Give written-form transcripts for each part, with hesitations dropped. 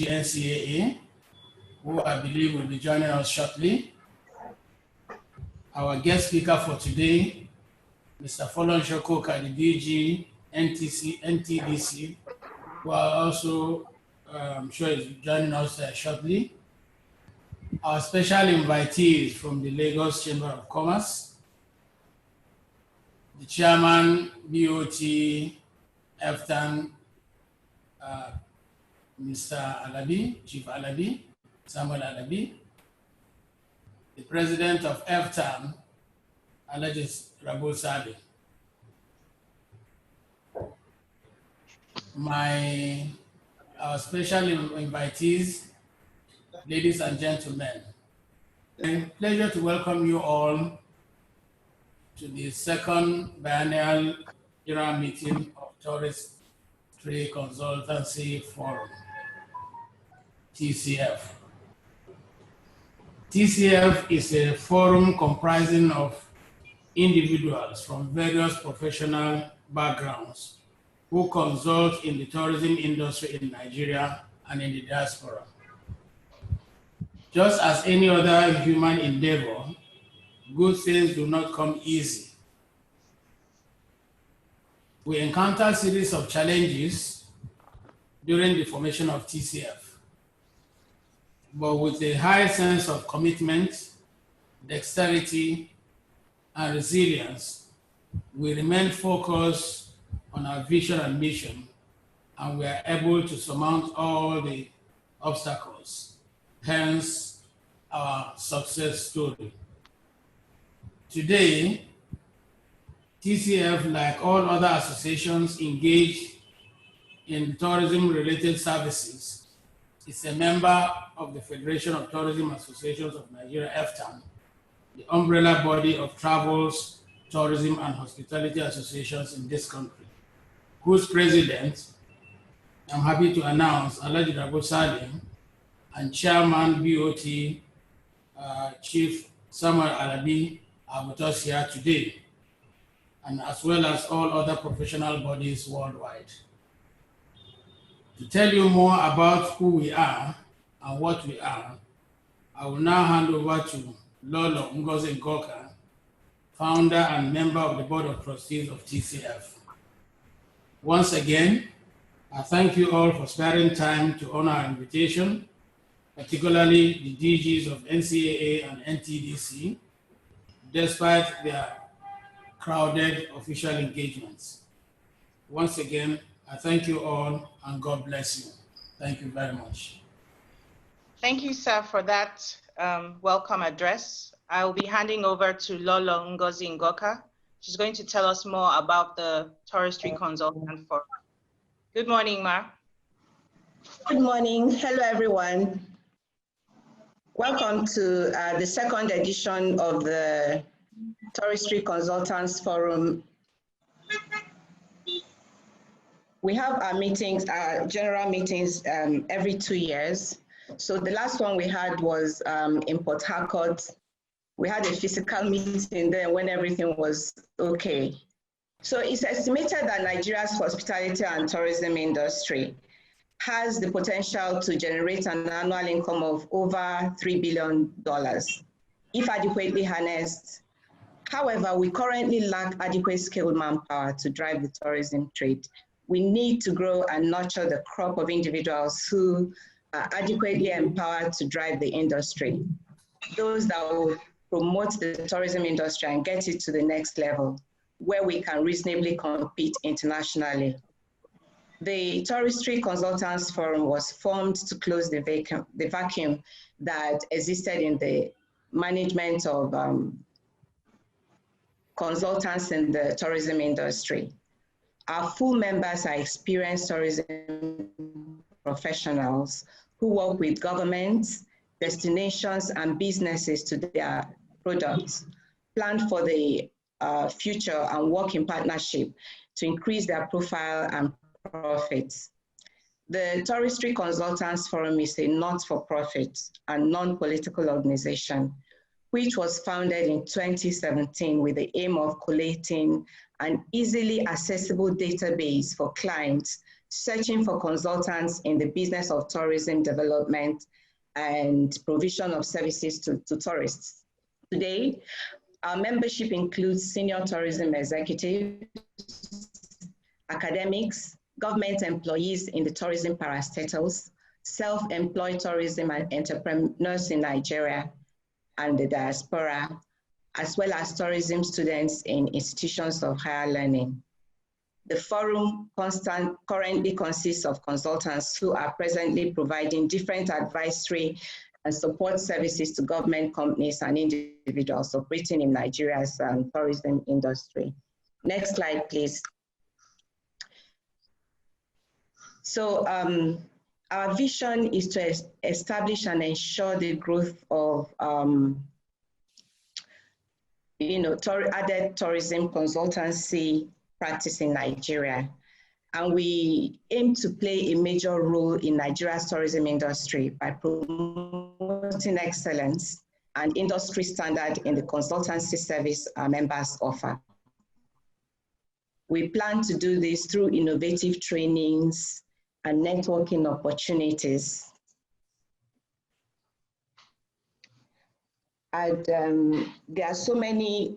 NCAA, who I believe will be joining us shortly. Our guest speaker for today, Mr. Folon Shokoka, the DG, NTDC, who are also, I'm sure is joining us shortly. Our special invitees from the Lagos Chamber of Commerce, the Chairman, BOT, EFTAN, Mr. Alabi, Chief Alabi, Samuel Alabi, the President of EFTAN, Alhaji Rabo Sabi. Our special invitees, ladies and gentlemen, it's a pleasure to welcome you all to the second biennial era meeting of Touristry Consultancy Forum, TCF. TCF is a forum comprising of individuals from various professional backgrounds who consult in the tourism industry in Nigeria and in the diaspora. Just as any other human endeavor, good things do not come easy. We encounter a series of challenges during the formation of TCF, but with a high sense of commitment, dexterity, and resilience, we remain focused on our vision and mission, and we are able to surmount all the obstacles, hence our success story. Today, TCF, like all other associations engaged in tourism-related services, is a member of the Federation of Tourism Associations of Nigeria, EFTAN, the umbrella body of travels, tourism, and hospitality associations in this country, whose president, I'm happy to announce, Alhaji Rabo Salim, and Chairman BOT, Chief Samuel Alabi, are with us here today, and as well as all other professional bodies worldwide. To tell you more about who we are and what we are, I will now hand over to Lolo Ngozi Ngoka, founder and member of the Board of Trustees of TCF. Once again, I thank you all for sparing time to honor our invitation, particularly the DGs of NCAA and NTDC, despite their crowded official engagements. Once again, I thank you all and God bless you. Thank you very much. Thank you, sir, for that welcome address. I will be handing over to Lolo Ngozi Ngoka. She's going to tell us more about the Touristry Consultant Forum. Good morning, Ma. Good morning. Hello, everyone. Welcome to the second edition of the Touristry Consultants Forum. We have our meetings, our general meetings every 2 years. So the last one we had was in Port Harcourt. We had a physical meeting there when everything was okay. So it's estimated that Nigeria's hospitality and tourism industry has the potential to generate an annual income of over $3 billion, if adequately harnessed. However, we currently lack adequate skilled manpower to drive the tourism trade. We need to grow and nurture the crop of individuals who are adequately empowered to drive the industry, those that will promote the tourism industry and get it to the next level, where we can reasonably compete internationally. The Touristry Consultants Forum was formed to close the vacuum that existed in the management of consultants in the tourism industry. Our full members are experienced tourism professionals who work with governments, destinations, and businesses to their products, plan for the future, and work in partnership to increase their profile and profits. The Touristry Consultants Forum is a not-for-profit and non-political organization, which was founded in 2017 with the aim of collating an easily accessible database for clients searching for consultants in the business of tourism development and provision of services to tourists. Today, our membership includes senior tourism executives, academics, government employees in the tourism parastatals, self-employed tourism and entrepreneurs in Nigeria and the diaspora, as well as tourism students in institutions of higher learning. The forum currently consists of consultants who are presently providing different advisory and support services to government companies and individuals operating in Nigeria's tourism industry. Next slide, please. So our vision is to establish and ensure the growth of added tourism consultancy practice in Nigeria. And we aim to play a major role in Nigeria's tourism industry by promoting excellence and industry standard in the consultancy service our members offer. We plan to do this through innovative trainings and networking opportunities. And there are so many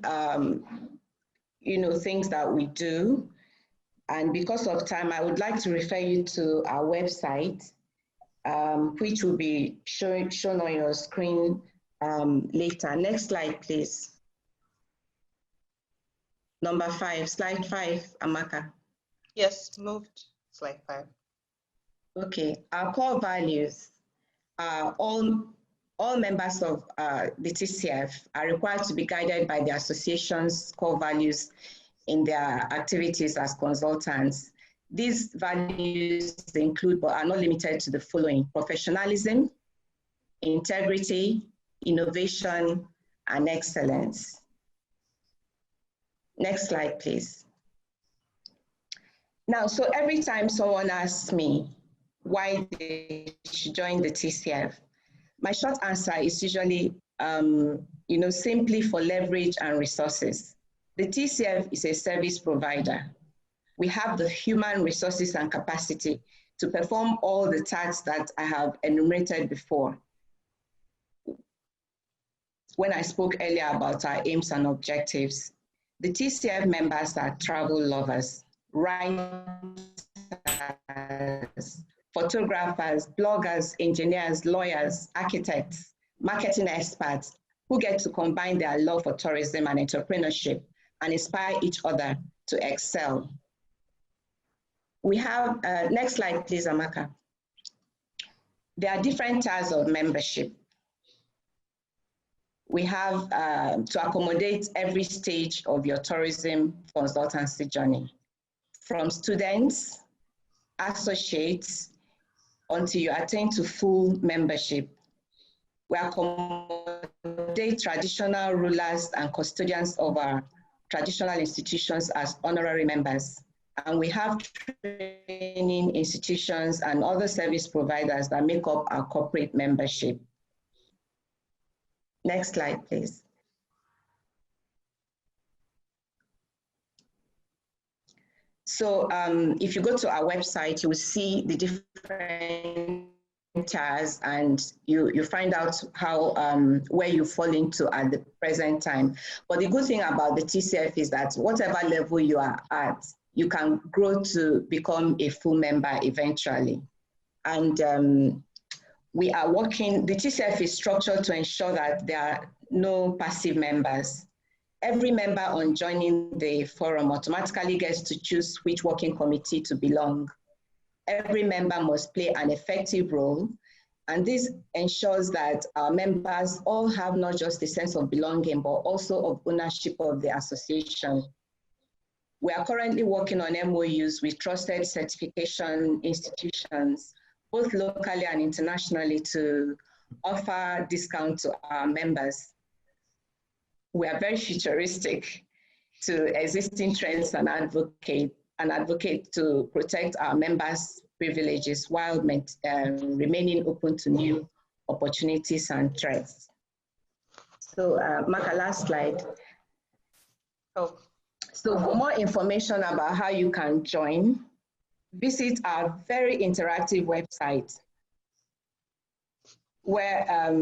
things that we do. And because of time, I would like to refer you to our website, which will be shown on your screen later. Next slide, please. Number 5, slide 5, Amaka. Yes, moved. Slide 5. Okay, our core values are all members of the TCF are required to be guided by the association's core values in their activities as consultants. These values include, but are not limited to, the following: professionalism, integrity, innovation, and excellence. Next slide, please. Now, so every time someone asks me why they should join the TCF, my short answer is usually, simply for leverage and resources. The TCF is a service provider. We have the human resources and capacity to perform all the tasks that I have enumerated before when I spoke earlier about our aims and objectives. The TCF members are travel lovers, writers, photographers, bloggers, engineers, lawyers, architects, marketing experts who get to combine their love for tourism and entrepreneurship and inspire each other to excel. We have, next slide, please, Amaka. There are different tiers of membership. We have to accommodate every stage of your tourism consultancy journey, from students, associates, until you attain to full membership. We accommodate traditional rulers and custodians of our traditional institutions as honorary members. And we have training institutions and other service providers that make up our corporate membership. Next slide, please. So if you go to our website, you will see the different tiers and you find out how where you fall into at the present time. But the good thing about the TCF is that whatever level you are at, you can grow to become a full member eventually. And we are working, the TCF is structured to ensure that there are no passive members. Every member on joining the forum automatically gets to choose which working committee to belong. Every member must play an effective role, and this ensures that our members all have not just a sense of belonging, but also of ownership of the association. We are currently working on MOUs with trusted certification institutions, both locally and internationally, to offer discount to our members. We are very futuristic to existing trends and advocate to protect our members' privileges while remaining open to new opportunities and threats. So, Maka, last slide. Oh. So for more information about how you can join, visit our very interactive website where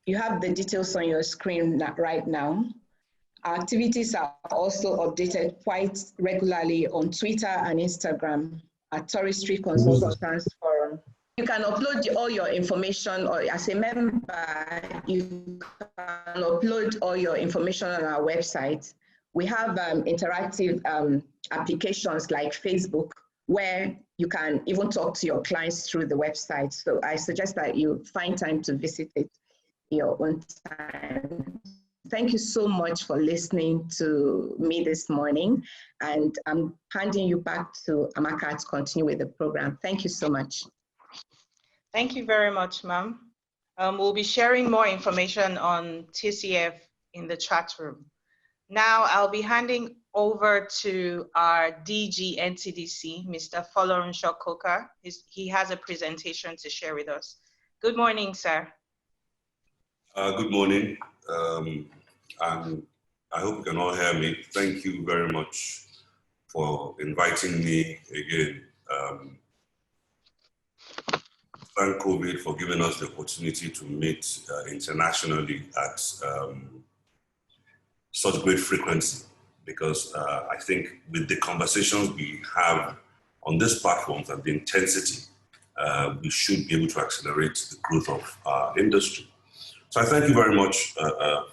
you have the details on your screen right now. Our activities are also updated quite regularly on Twitter and Instagram at Touristry Consultants Forum. You can upload all your information, or as a member, you can upload all your information on our website. We have interactive applications like Facebook, where you can even talk to your clients through the website. So I suggest that you find time to visit it your own time. Thank you so much for listening to me this morning. And I'm handing you back to Amaka to continue with the program. Thank you so much. Thank you very much, ma'am. We'll be sharing more information on TCF in the chat room. Now I'll be handing over to our DG NTDC, Mr. Folorunsho Koka. He has a presentation to share with us. Good morning, sir. Good morning, and I hope you can all hear me. Thank you very much for inviting me again. Thank COVID for giving us the opportunity to meet internationally at such great frequency, because I think with the conversations we have on this platform and the intensity, we should be able to accelerate the growth of our industry. So I thank you very much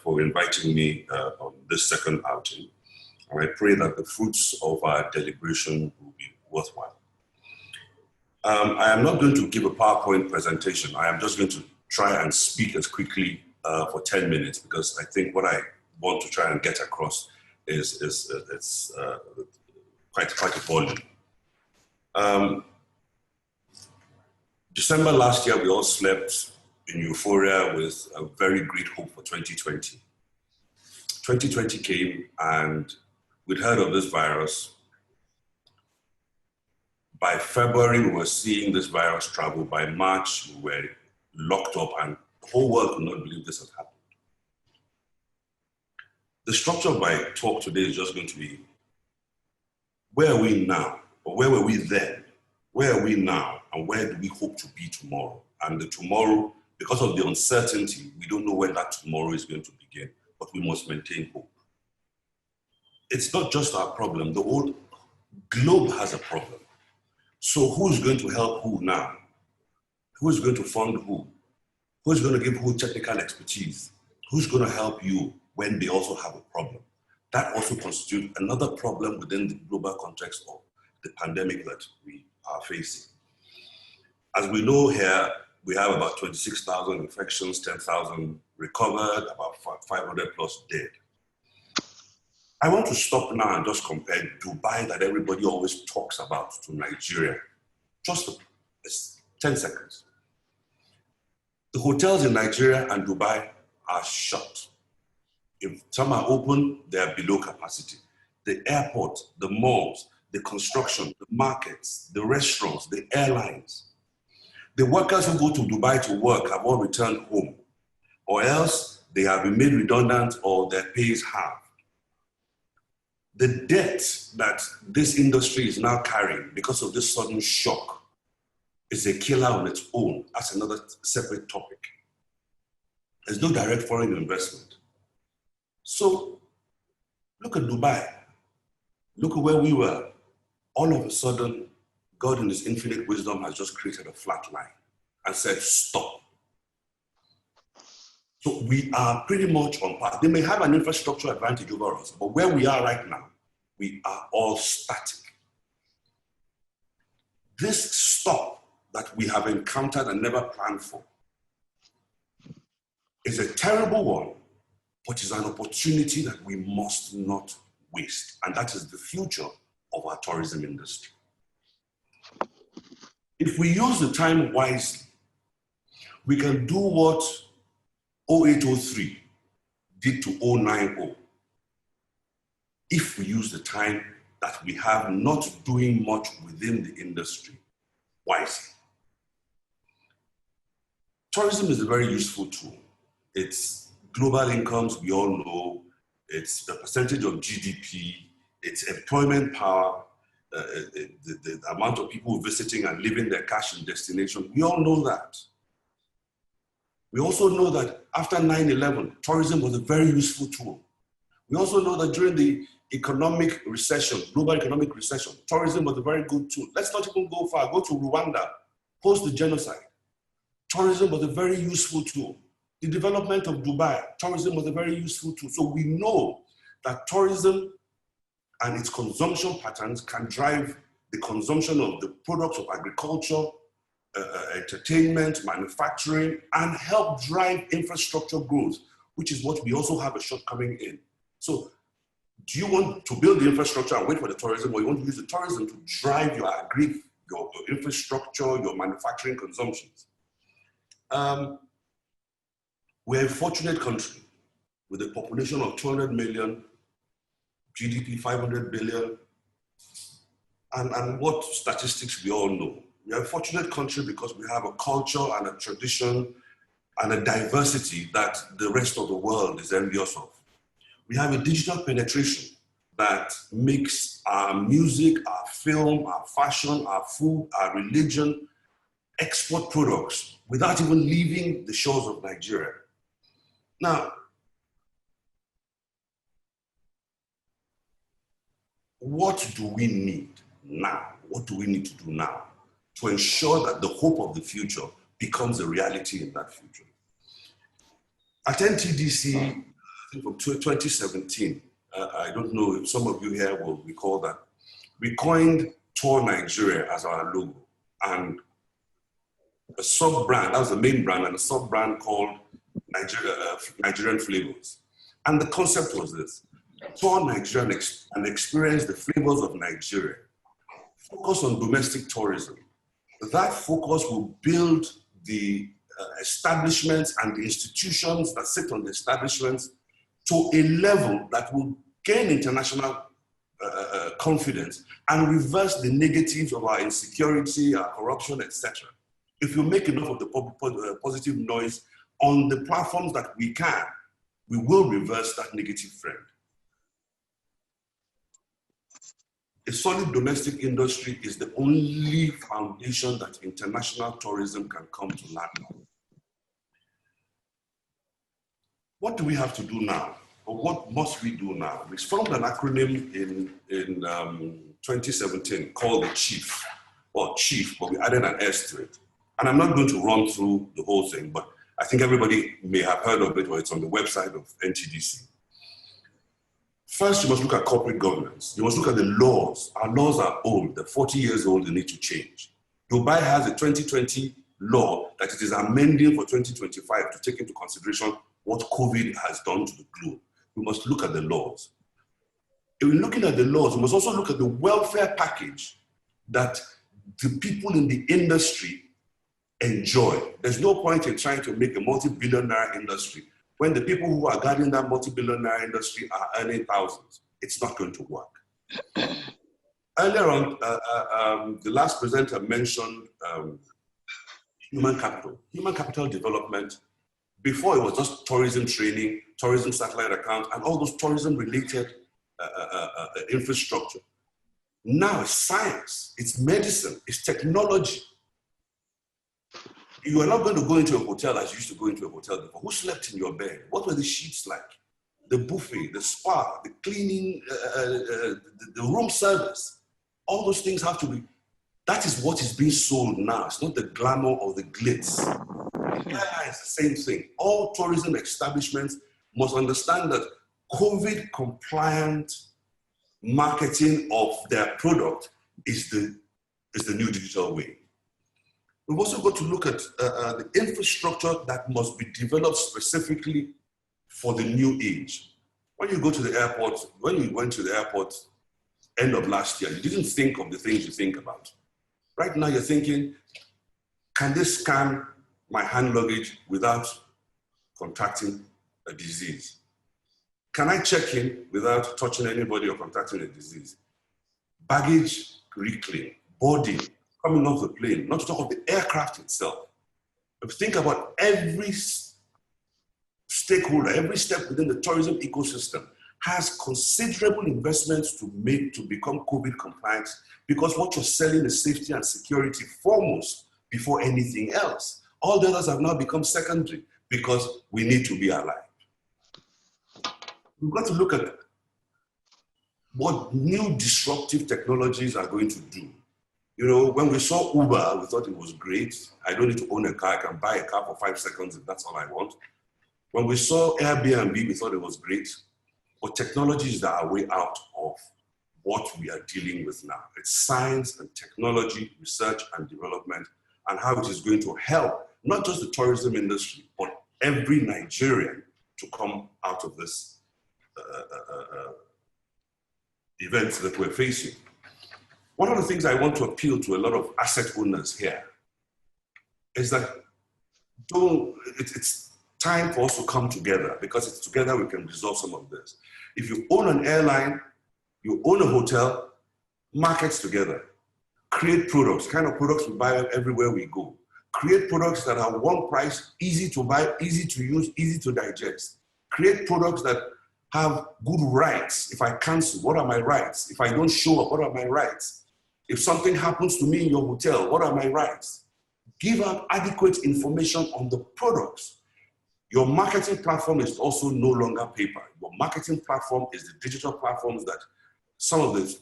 for inviting me on this second outing, and I pray that the fruits of our deliberation will be worthwhile. I am not going to give a PowerPoint presentation. I am just going to try and speak as quickly for 10 minutes, because I think what I want to try and get across is quite a volume. December last year, we all slept in euphoria with a very great hope for 2020. 2020 came and we'd heard of this virus. By February, we were seeing this virus travel. By March, we were locked up and the whole world could not believe this had happened. The structure of my talk today is just going to be, where are we now? Or where were we then? Where are we now? And where do we hope to be tomorrow? And the tomorrow, because of the uncertainty, we don't know when that tomorrow is going to begin, but we must maintain hope. It's not just our problem. The whole globe has a problem. So who's going to help who now? Who's going to fund who? Who's going to give who technical expertise? Who's going to help you when they also have a problem? That also constitutes another problem within the global context of the pandemic that we are facing. As we know here, we have about 26,000 infections, 10,000 recovered, about 500 plus dead. I want to stop now and just compare Dubai, that everybody always talks about, to Nigeria. Just 10 seconds. The hotels in Nigeria and Dubai are shut. If some are open, they are below capacity. The airport, the malls, the construction, the markets, the restaurants, the airlines. The workers who go to Dubai to work have all returned home, or else they have been made redundant or their pay is halved. The debt that this industry is now carrying because of this sudden shock is a killer on its own. That's another separate topic. There's no direct foreign investment. So look at Dubai. Look at where we were. All of a sudden, God in his infinite wisdom has just created a flat line and said, stop. So we are pretty much on par. They may have an infrastructure advantage over us, but where we are right now, we are all static. This stop that we have encountered and never planned for is a terrible one, but is an opportunity that we must not waste. And that is the future of our tourism industry. If we use the time wisely, we can do what 0803 did to 090. If we use the time that we have not doing much within the industry wisely. Tourism is a very useful tool. It's global incomes, we all know. It's the percentage of GDP. It's employment power. the amount of people visiting and leaving their cash in destination. We all know that. We also know that after 9/11, tourism was a very useful tool. We also know that during the economic recession, global economic recession, tourism was a very good tool. Let's not even go far. Go to Rwanda, post the genocide. Tourism was a very useful tool. The development of Dubai, tourism was a very useful tool. So we know that tourism and its consumption patterns can drive the consumption of the products of agriculture, entertainment, manufacturing, and help drive infrastructure growth, which is what we also have a shortcoming in. So do you want to build the infrastructure and wait for the tourism, or you want to use the tourism to drive your your infrastructure, your manufacturing consumptions? We're a fortunate country with a population of 200 million, GDP 500 billion, and what statistics we all know. We are a fortunate country because we have a culture and a tradition and a diversity that the rest of the world is envious of. We have a digital penetration that makes our music, our film, our fashion, our food, our religion, export products without even leaving the shores of Nigeria. Now, what do we need now? What do we need to do now to ensure that the hope of the future becomes a reality in that future? At NTDC, I think from 2017, I don't know if some of you here will recall that, we coined Tour Nigeria as our logo, and a sub-brand, that was the main brand, and a sub-brand called Nigerian Flavors. And the concept was this: tour Nigeria and experience the flavors of Nigeria. Focus on domestic tourism. That focus will build the establishments and the institutions that sit on the establishments to a level that will gain international confidence and reverse the negatives of our insecurity, our corruption, etc. If you make enough of the positive noise on the platforms that we can, we will reverse that negative trend. A solid domestic industry is the only foundation that international tourism can come to land on. What do we have to do now? Or what must we do now? We formed an acronym in 2017 called the CHIEF, or CHIEF, but we added an S to it. And I'm not going to run through the whole thing, but I think everybody may have heard of it, or it's on the website of NTDC. First, you must look at corporate governance. You must look at the laws. Our laws are old. They're 40 years old. They need to change. Dubai has a 2020 law that it is amending for 2025 to take into consideration what COVID has done to the globe. We must look at the laws. If we're looking at the laws, we must also look at the welfare package that the people in the industry enjoy. There's no point in trying to make a multi-billion-dollar industry when the people who are guarding that multi-billion-dollar industry are earning thousands. It's not going to work. Earlier on, the last presenter mentioned human capital. Human capital development, before it was just tourism training, tourism satellite accounts, and all those tourism-related infrastructure. Now it's science, it's medicine, it's technology. You are not going to go into a hotel as you used to go into a hotel before. Who slept in your bed? What were the sheets like? The buffet, the spa, the cleaning, the room service. All those things have to be, that is what is being sold now. It's not the glamour or the glitz. It's the same thing. All tourism establishments must understand that COVID compliant marketing of their product is the new digital way. We've also got to look at the infrastructure that must be developed specifically for the new age. When you go to the airport, when you went to the airport end of last year, you didn't think of the things you think about. Right now you're thinking, can this scan my hand luggage without contracting a disease? Can I check in without touching anybody or contracting a disease? Baggage reclaim, boarding, coming off the plane, not to talk of the aircraft itself. If you think about every stakeholder, every step within the tourism ecosystem has considerable investments to make to become COVID compliant, because what you're selling is safety and security foremost before anything else. All the others have now become secondary because we need to be alive. We've got to look at what new disruptive technologies are going to do. You know, when we saw Uber, we thought it was great. I don't need to own a car. I can buy a car for 5 seconds if that's all I want. When we saw Airbnb, we thought it was great. But technologies that are way out of what we are dealing with now. It's science and technology, research and development, and how it is going to help not just the tourism industry, but every Nigerian to come out of this events that we're facing. One of the things I want to appeal to a lot of asset owners here is that it's time for us to come together, because it's together we can resolve some of this. If you own an airline, you own a hotel, markets together, create products, kind of products we buy everywhere we go. Create products that are one price, easy to buy, easy to use, easy to digest. Create products that have good rights. If I cancel, what are my rights? If I don't show up, what are my rights? If something happens to me in your hotel, what are my rights? Give out adequate information on the products. Your marketing platform is also no longer paper. Your marketing platform is the digital platforms that some of the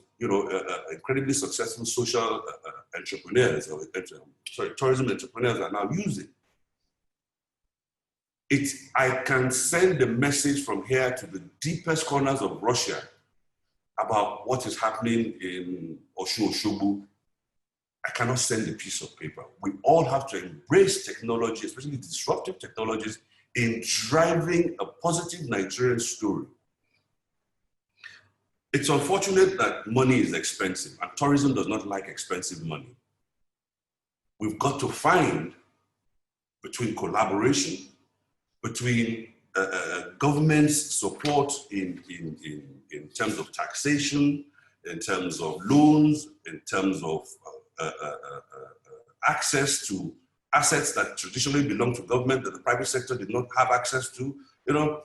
incredibly successful social entrepreneurs, tourism entrepreneurs are now using. I can send a message from here to the deepest corners of Russia about what is happening in Oshu-Oshobu. I cannot send a piece of paper. We all have to embrace technology, especially disruptive technologies, in driving a positive Nigerian story. It's unfortunate that money is expensive, and tourism does not like expensive money. We've got to find, between collaboration, between government's support in terms of taxation, in terms of loans, in terms of access to assets that traditionally belong to government that the private sector did not have access to. You know,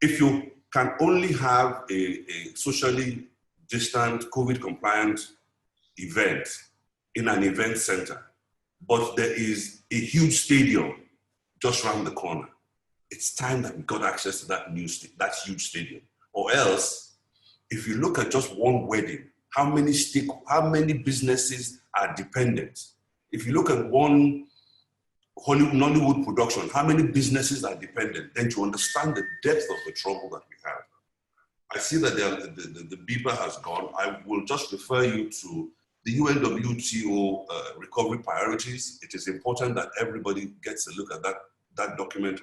if you can only have a socially distant, COVID compliant event in an event center, but there is a huge stadium just around the corner, it's time that we got access to that huge stadium. Or else, if you look at just one wedding, how many businesses are dependent? If you look at one Nollywood production, how many businesses are dependent? Then to understand the depth of the trouble that we have. I see that the beeper has gone. I will just refer you to the UNWTO recovery priorities. It is important that everybody gets a look at that document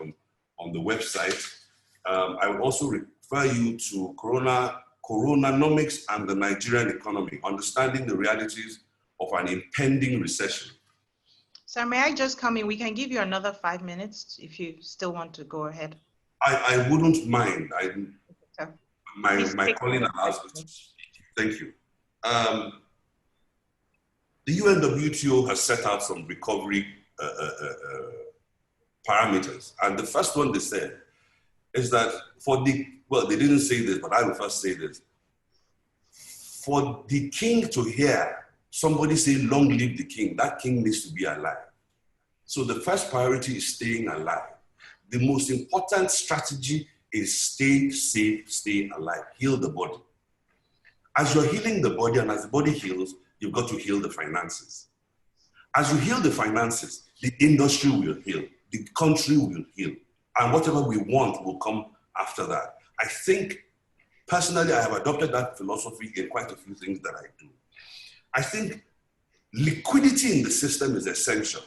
on the website. I will also refer you to Coronanomics and the Nigerian economy, understanding the realities of an impending recession. Sir, may I just come in? We can give you another 5 minutes if you still want to go ahead. I wouldn't mind. My colleague allows me to speak. Thank you. The UNWTO has set out some recovery parameters. And the first one they said is that they didn't say this, but I will first say this. For the king to hear somebody say, "Long live the king," that king needs to be alive. So the first priority is staying alive. The most important strategy is stay safe, stay alive, heal the body. As you're healing the body and as the body heals, you've got to heal the finances. As you heal the finances, the industry will heal, the country will heal, and whatever we want will come after that. I think, personally, I have adopted that philosophy in quite a few things that I do. I think liquidity in the system is essential,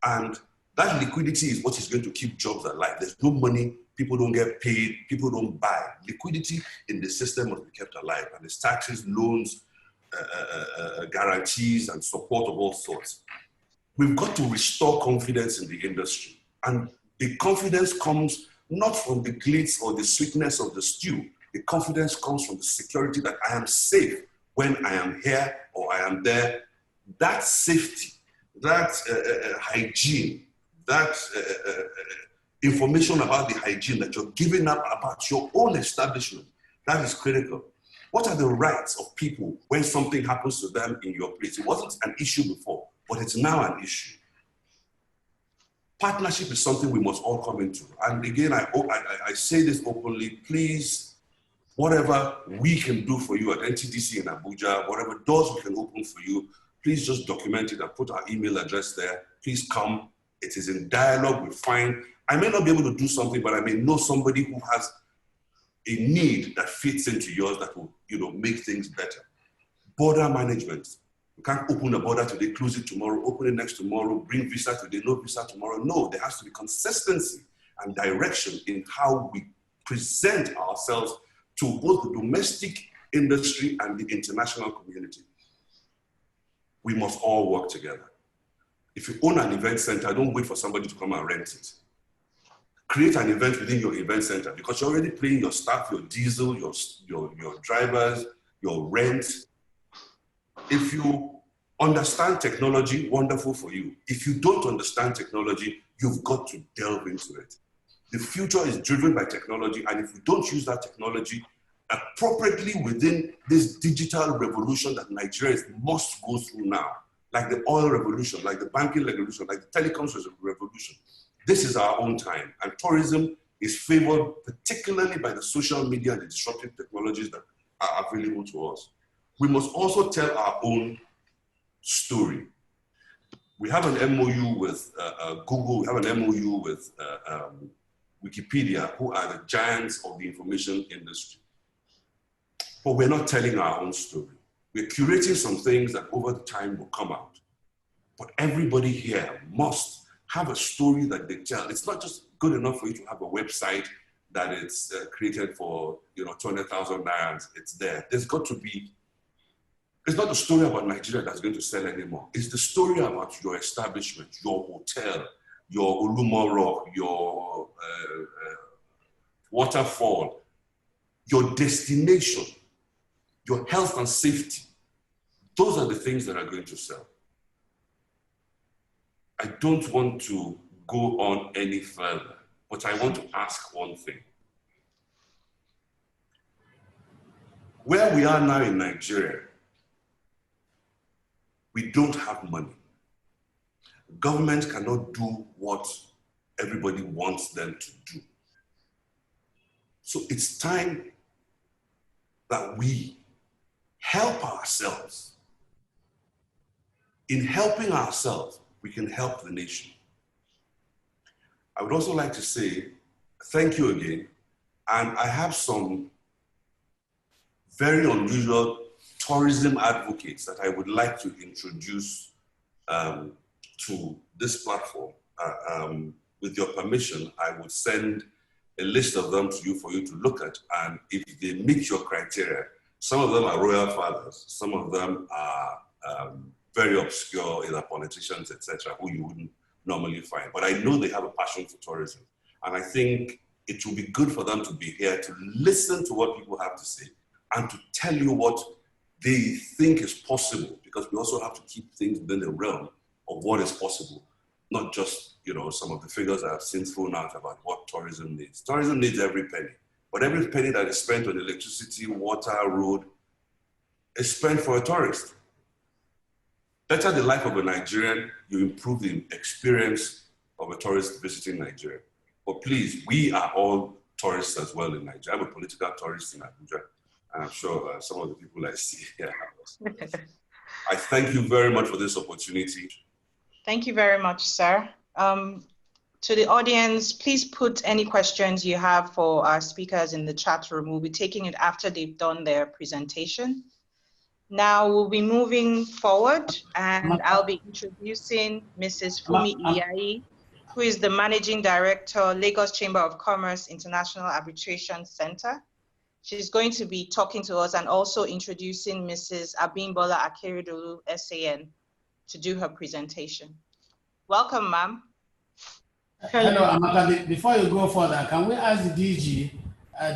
and that liquidity is what is going to keep jobs alive. There's no money, people don't get paid, people don't buy. Liquidity in the system must be kept alive, and it's taxes, loans, guarantees, and support of all sorts. We've got to restore confidence in the industry, and the confidence comes not from the glitz or the sweetness of the stew. The confidence comes from the security that I am safe when I am here or I am there. That safety, that hygiene, that information about the hygiene that you're giving up about your own establishment That is critical. What are the rights of people when something happens to them in your place? It wasn't an issue before, but it's now an issue. Partnership is something we must all come into. And again, I say this openly, please, whatever we can do for you at NTDC in Abuja, whatever doors we can open for you, please just document it and put our email address there. Please come. It is in dialogue. We find, I may not be able to do something, but I may know somebody who has a need that fits into yours that will, make things better. Border management. You can't open a border today, close it tomorrow, open it next tomorrow, bring visa today, no visa tomorrow. No, there has to be consistency and direction in how we present ourselves to both the domestic industry and the international community. We must all work together. If you own an event center, don't wait for somebody to come and rent it. Create an event within your event center because you're already paying your staff, your diesel, your drivers, your rent. If you understand technology, wonderful for you. If you don't understand technology, you've got to delve into it. The future is driven by technology, and if we don't use that technology appropriately within this digital revolution that Nigerians must go through now, like the oil revolution, like the banking revolution, like the telecoms revolution, this is our own time. And tourism is favored particularly by the social media and the disruptive technologies that are available to us. We must also tell our own story. We have an MOU with Google, we have an MOU with Wikipedia, who are the giants of the information industry. But we're not telling our own story. We're curating some things that over the time will come out. But everybody here must have a story that they tell. It's not just good enough for you to have a website that it's created for 200,000 naira. It's there. There's got to be. It's not the story about Nigeria that's going to sell anymore. It's the story about your establishment, your hotel, your Olumo Rock, your waterfall, your destination, your health and safety. Those are the things that are going to sell. I don't want to go on any further, but I want to ask one thing. Where we are now in Nigeria, we don't have money. Government cannot do what everybody wants them to do. So it's time that we help ourselves. In helping ourselves, we can help the nation. I would also like to say thank you again. And I have some very unusual tourism advocates that I would like to introduce to this platform. With your permission, I would send a list of them to you for you to look at. And if they meet your criteria, some of them are royal fathers, some of them are very obscure, either politicians, etc., who you wouldn't normally find. But I know they have a passion for tourism. And I think it will be good for them to be here to listen to what people have to say and to tell you what they think is possible, because we also have to keep things within the realm of what is possible, not just some of the figures I've seen thrown out about what tourism needs. Tourism needs every penny, but every penny that is spent on electricity, water, road is spent for a tourist. Better the life of a Nigerian, you improve the experience of a tourist visiting Nigeria. But please, we are all tourists as well in Nigeria. I'm a political tourist in Abuja, and I'm sure some of the people I see here have us. I thank you very much for this opportunity. Thank you very much, sir. To the audience, please put any questions you have for our speakers in the chat room. We'll be taking it after they've done their presentation. Now we'll be moving forward, and I'll be introducing Mrs. Fumi Iyayi, who is the Managing Director, Lagos Chamber of Commerce International Arbitration Center. She's going to be talking to us and also introducing Mrs. Abimbola Akeredolu, SAN, to do her presentation. Welcome, ma'am. Hello, Amaka. Before you go further, can we ask the DG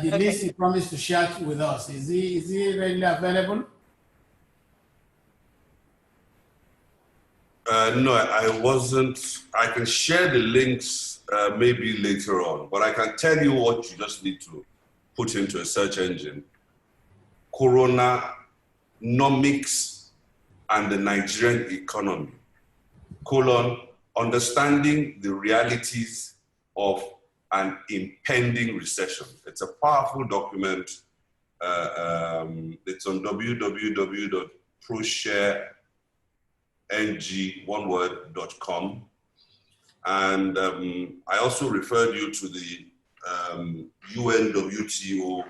the list he promised to share with us? Is he readily available? No, I wasn't. I can share the links maybe later on, but I can tell you what you just need to put into a search engine, Coronanomics and the Nigerian economy, understanding the realities of an impending recession. It's a powerful document. It's on www.proshareng.com. And I also referred you to the UNWTO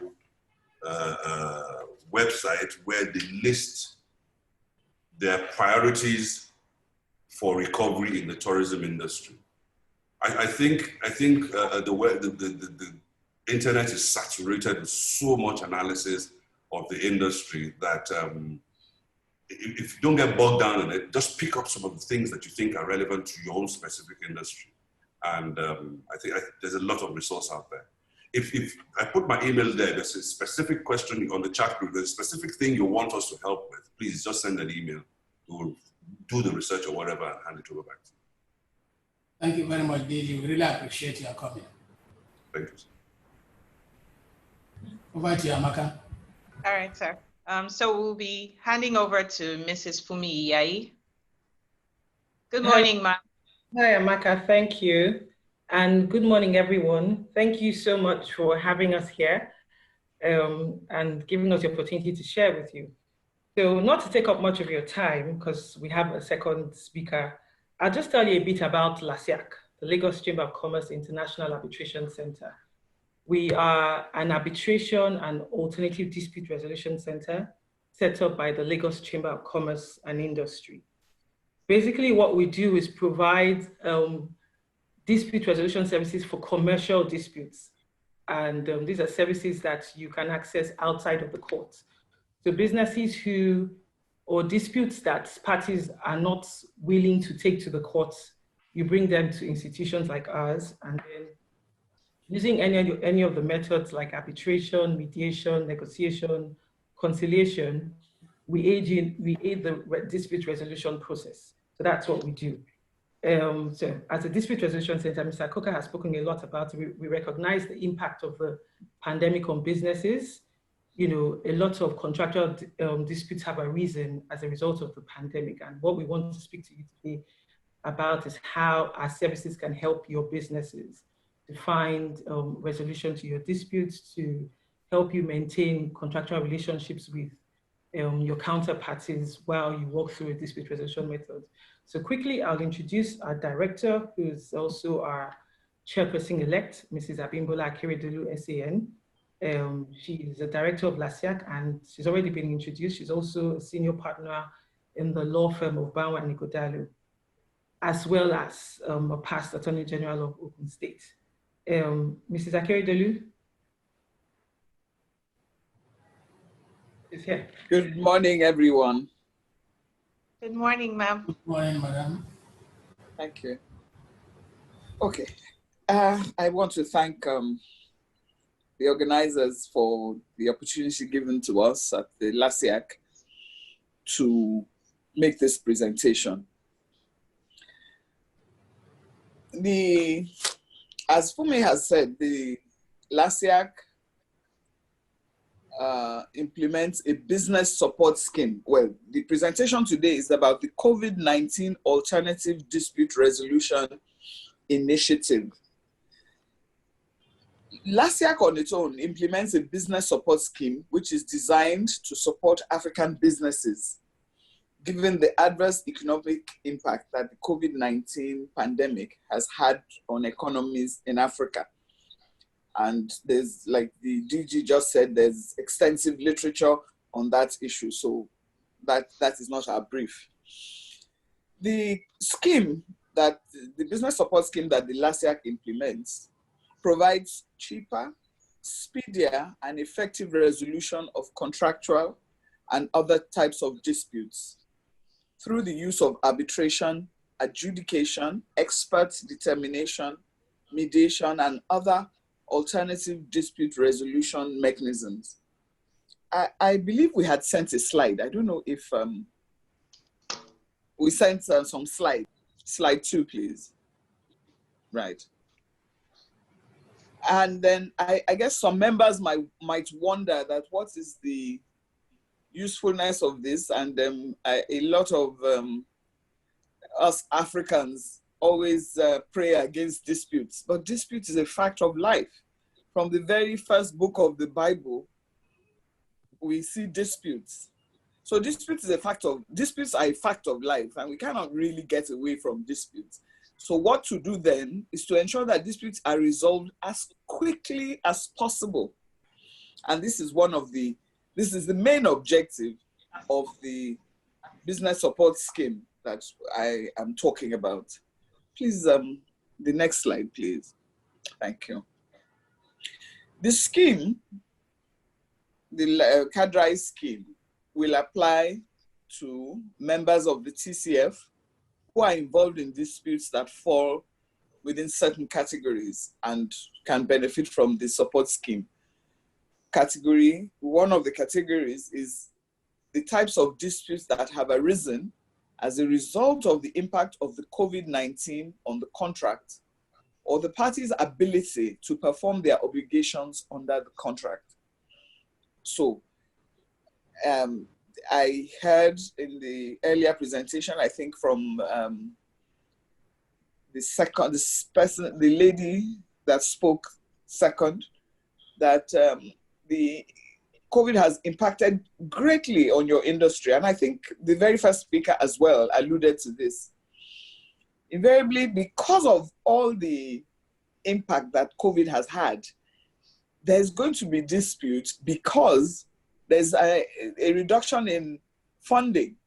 website, where they list their priorities for recovery in the tourism industry. I think the internet is saturated with so much analysis of the industry that if you don't get bogged down in it, just pick up some of the things that you think are relevant to your own specific industry. And I think there's a lot of resource out there. If I put my email there, there's a specific question on the chat group, there's a specific thing you want us to help with, please just send an email. We'll do the research or whatever and hand it over back to you. Thank you very much, Didi. We really appreciate your comment. Thank you, sir. Over to you, Amaka. All right, sir. So we'll be handing over to Mrs. Fumi Iyai. Good morning, ma'am. Hi, Amaka. Thank you. And good morning, everyone. Thank you so much for having us here and giving us the opportunity to share with you. So not to take up much of your time, because we have a second speaker, I'll just tell you a bit about LASIAC, the Lagos Chamber of Commerce International Arbitration Center. We are an arbitration and alternative dispute resolution center set up by the Lagos Chamber of Commerce and Industry. Basically, what we do is provide dispute resolution services for commercial disputes. And these are services that you can access outside of the court. So businesses or disputes that parties are not willing to take to the courts, you bring them to institutions like ours, and then using any of the methods like arbitration, mediation, negotiation, conciliation, we aid the dispute resolution process. So that's what we do. So as a dispute resolution center, Mr. Koka has spoken a lot about, we recognize the impact of the pandemic on businesses. You know, a lot of contractual disputes have arisen as a result of the pandemic. And what we want to speak to you today about is how our services can help your businesses to find resolution to your disputes, to help you maintain contractual relationships with your counterparties while you walk through a dispute resolution method. So quickly, I'll introduce our director, who is also our chairperson-elect, Mrs. Abimbola Akeredolu, SAN. She is the director of LASIAC, and she's already been introduced. She's also a senior partner in the law firm of Bawa and Ighodalo, as well as a past Attorney General of Ogun State. Mrs. Akeredolu is here. Good morning, everyone. Good morning, ma'am. Good morning, madam. Thank you. Okay, I want to thank the organizers for the opportunity given to us at the LASIAC to make this presentation. As Fumi has said, the LASIAC implements a business support scheme. Well, the presentation today is about the COVID-19 Alternative Dispute Resolution Initiative. LASIAC on its own implements a business support scheme which is designed to support African businesses given the adverse economic impact that the COVID-19 pandemic has had on economies in Africa. And there's, like the DG just said, there's extensive literature on that issue. So that is not our brief. The scheme the business support scheme that the LASIAC implements provides cheaper, speedier, and effective resolution of contractual and other types of disputes through the use of arbitration, adjudication, expert determination, mediation, and other alternative dispute resolution mechanisms. I believe we had sent a slide. I don't know if we sent some slide. Slide 2, please. Right. And then I guess some members might wonder that what is the usefulness of this, and a lot of us Africans always pray against disputes, but dispute is a fact of life. From the very first book of the Bible, we see disputes. So disputes are a fact of life, and we cannot really get away from disputes. So what to do then is to ensure that disputes are resolved as quickly as possible. And this is the main objective of the business support scheme that I am talking about. Please, the next slide, please. Thank you. The scheme, the CADRI scheme, will apply to members of the TCF who are involved in disputes that fall within certain categories and can benefit from the support scheme. One of the categories is the types of disputes that have arisen as a result of the impact of the COVID-19 on the contract or the party's ability to perform their obligations under the contract. So, I heard in the earlier presentation, I think from the lady that spoke second, that the COVID has impacted greatly on your industry. And I think the very first speaker as well alluded to this. Invariably, because of all the impact that COVID has had, there's going to be disputes because there's a reduction in funding.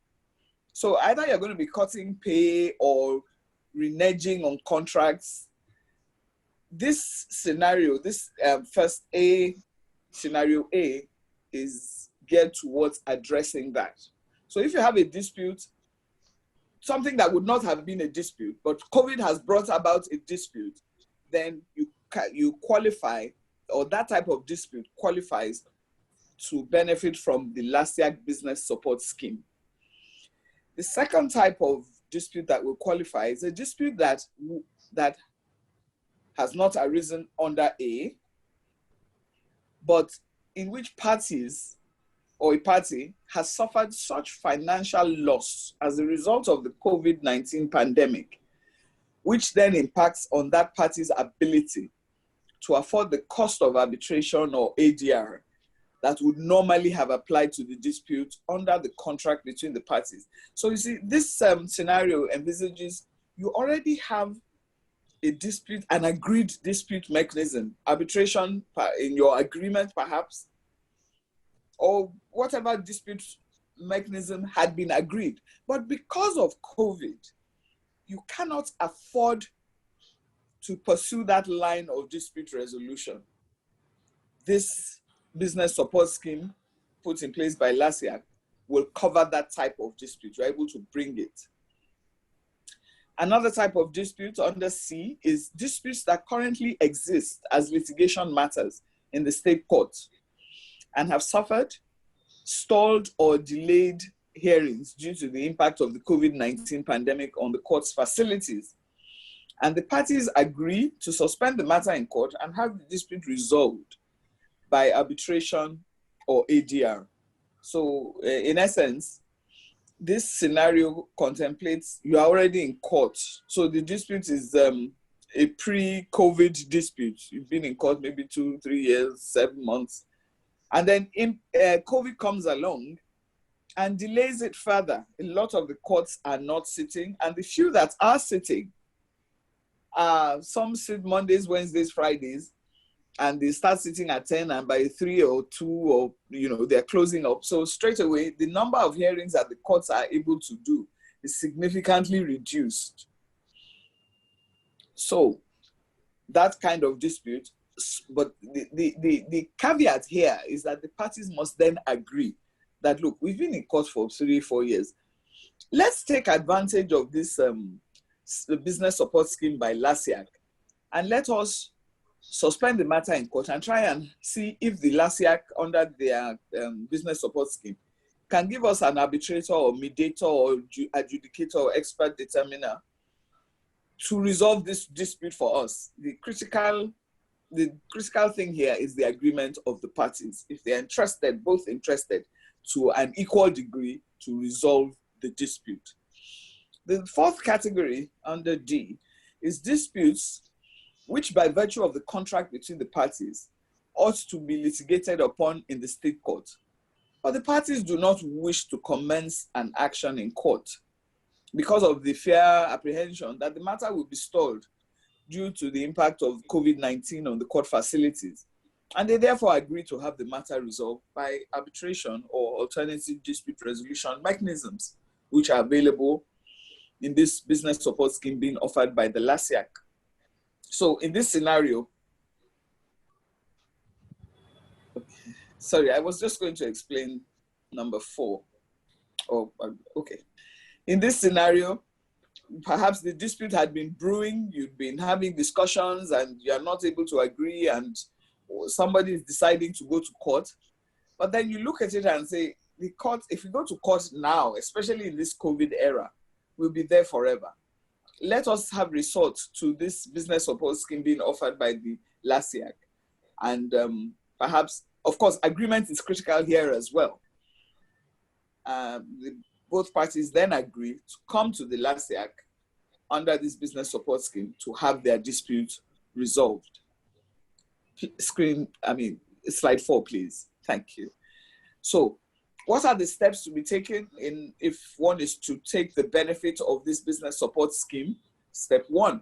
So either you're going to be cutting pay or reneging on contracts. This scenario, scenario A, is geared towards addressing that. So if you have a dispute, something that would not have been a dispute, but COVID has brought about a dispute, then you qualify, or that type of dispute qualifies to benefit from the LASIAC business support scheme. The second type of dispute that will qualify is a dispute that has not arisen under A, but in which parties or a party has suffered such financial loss as a result of the COVID-19 pandemic, which then impacts on that party's ability to afford the cost of arbitration or ADR that would normally have applied to the dispute under the contract between the parties. So you see, this scenario envisages you already have a dispute, an agreed dispute mechanism, arbitration in your agreement perhaps, or whatever dispute mechanism had been agreed. But because of COVID, you cannot afford to pursue that line of dispute resolution. This business support scheme put in place by LASIAC will cover that type of dispute. You're able to bring it. Another type of dispute under C is disputes that currently exist as litigation matters in the state courts and have suffered, stalled, or delayed hearings due to the impact of the COVID-19 pandemic on the court's facilities. And the parties agree to suspend the matter in court and have the dispute resolved by arbitration or ADR. So in essence, this scenario contemplates you are already in court. So the dispute is a pre-COVID dispute. You've been in court maybe 2, 3 years, 7 months. And then COVID comes along and delays it further. A lot of the courts are not sitting, and the few that are sitting, some sit Mondays, Wednesdays, Fridays, and they start sitting at 10, and by 3 or 2, or they're closing up. So straight away, the number of hearings that the courts are able to do is significantly reduced. So that kind of dispute, but the caveat here is that the parties must then agree that, look, we've been in court for 3, 4 years. Let's take advantage of this the business support scheme by LASIAC, and let us suspend the matter in court and try and see if the LASIAC under their business support scheme can give us an arbitrator or mediator or adjudicator or expert determiner to resolve this dispute for us. The critical thing here is the agreement of the parties. If they're interested, both interested, to an equal degree to resolve the dispute. The fourth category under D is disputes which by virtue of the contract between the parties ought to be litigated upon in the state court, but the parties do not wish to commence an action in court because of the fear apprehension that the matter will be stalled due to the impact of COVID-19 on the court facilities. And they therefore agree to have the matter resolved by arbitration or alternative dispute resolution mechanisms, which are available in this business support scheme being offered by the LASIAC. So in this scenario, sorry, I was just going to explain number 4. Oh, okay. In this scenario, perhaps the dispute had been brewing, you've been having discussions and you're not able to agree and somebody is deciding to go to court. But then you look at it and say, the court, if you go to court now, especially in this COVID era, we'll be there forever. Let us have resort to this business support scheme being offered by the LASIAC. And perhaps, of course, agreement is critical here as well. Both parties then agree to come to the LASIAC under this business support scheme to have their dispute resolved. Slide 4, please. Thank you. So, what are the steps to be taken if one is to take the benefit of this business support scheme? Step 1,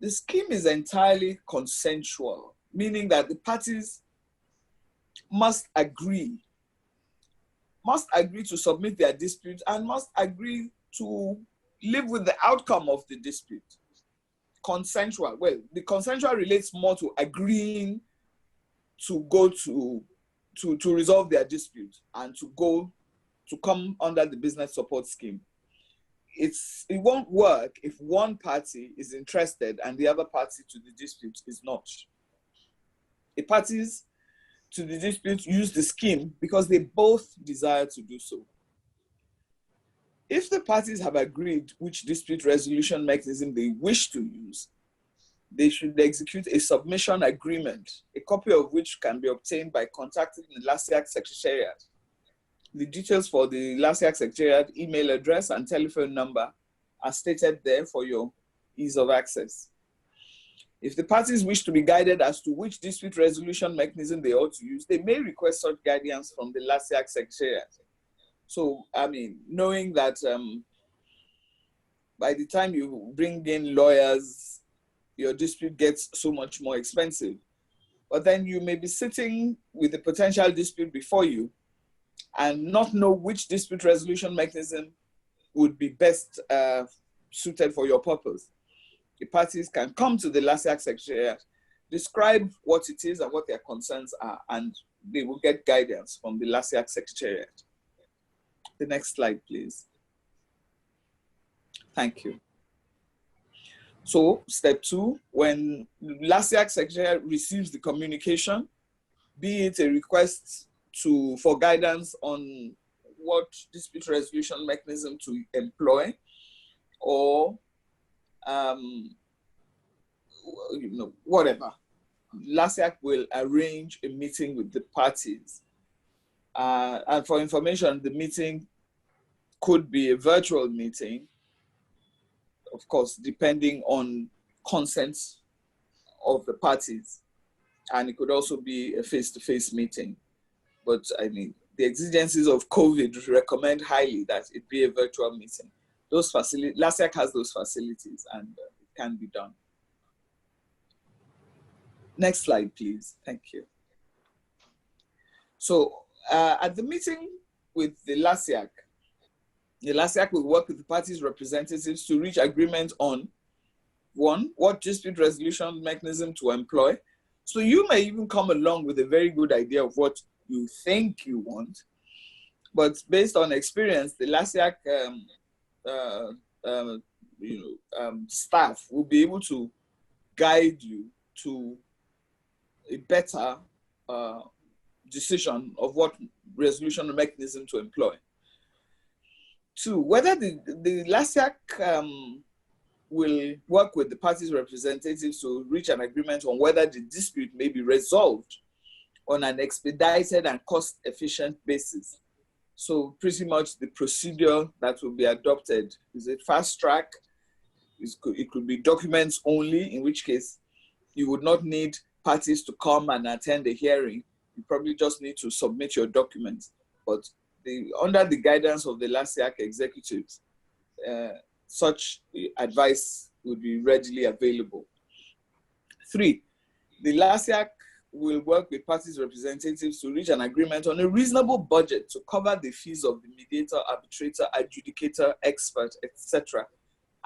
the scheme is entirely consensual, meaning that the parties must agree to submit their dispute and must agree to live with the outcome of the dispute. Consensual, well, the consensual relates more to agreeing to go to resolve their dispute and to come under the business support scheme. It won't work if one party is interested and the other party to the dispute is not. The parties to the dispute use the scheme because they both desire to do so. If the parties have agreed which dispute resolution mechanism they wish to use, they should execute a submission agreement, a copy of which can be obtained by contacting the LASIAC Secretariat. The details for the LASIAC Secretariat email address and telephone number are stated there for your ease of access. If the parties wish to be guided as to which dispute resolution mechanism they ought to use, they may request such guidance from the LASIAC Secretariat. So, knowing that by the time you bring in lawyers, your dispute gets so much more expensive. But then you may be sitting with a potential dispute before you and not know which dispute resolution mechanism would be best suited for your purpose. The parties can come to the LASIAC Secretariat, describe what it is and what their concerns are, and they will get guidance from the LASIAC Secretariat. The next slide, please. Thank you. So, step 2, when LASIAC Secretariat receives the communication, be it a request for guidance on what dispute resolution mechanism to employ, or whatever, LASIAC will arrange a meeting with the parties. And for information, the meeting could be a virtual meeting, of course, depending on consent of the parties. And it could also be a face-to-face meeting. But the exigencies of COVID recommend highly that it be a virtual meeting. Those facilities, LASIAC has those facilities and it can be done. Next slide, please. Thank you. So at the meeting with the LASIAC will work with the parties' representatives to reach agreement on, 1, what dispute resolution mechanism to employ. So you may even come along with a very good idea of what you think you want, but based on experience, the LASIAC staff will be able to guide you to a better decision of what resolution mechanism to employ. 2, whether the LASIAC will work with the parties' representatives to reach an agreement on whether the dispute may be resolved on an expedited and cost-efficient basis. So pretty much the procedure that will be adopted is a fast track. It could be documents only, in which case you would not need parties to come and attend the hearing. You probably just need to submit your documents. But under the guidance of the LASIAC executives, such advice would be readily available. 3, the LASIAC will work with parties' representatives to reach an agreement on a reasonable budget to cover the fees of the mediator, arbitrator, adjudicator, expert, etc.,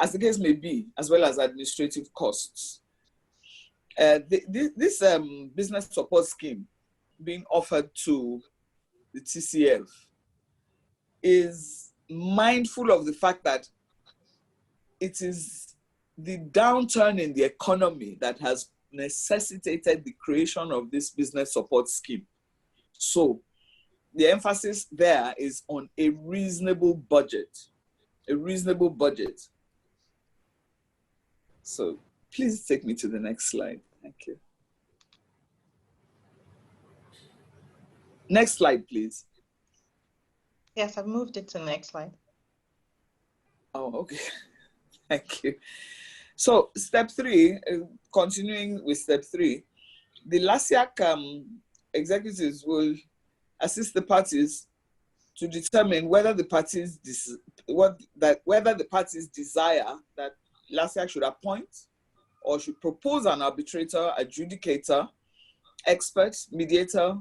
as the case may be, as well as administrative costs. This business support scheme being offered to the TCF is mindful of the fact that it is the downturn in the economy that has necessitated the creation of this business support scheme. So the emphasis there is on a reasonable budget, a reasonable budget. So please take me to the next slide. Thank you. Next slide, please. Yes, I've moved it to the next slide. Oh, okay. Thank you. So step 3, continuing with step 3, the LASIAC executives will assist the parties to determine whether the parties desire that LASIAC should appoint or should propose an arbitrator, adjudicator, expert, mediator,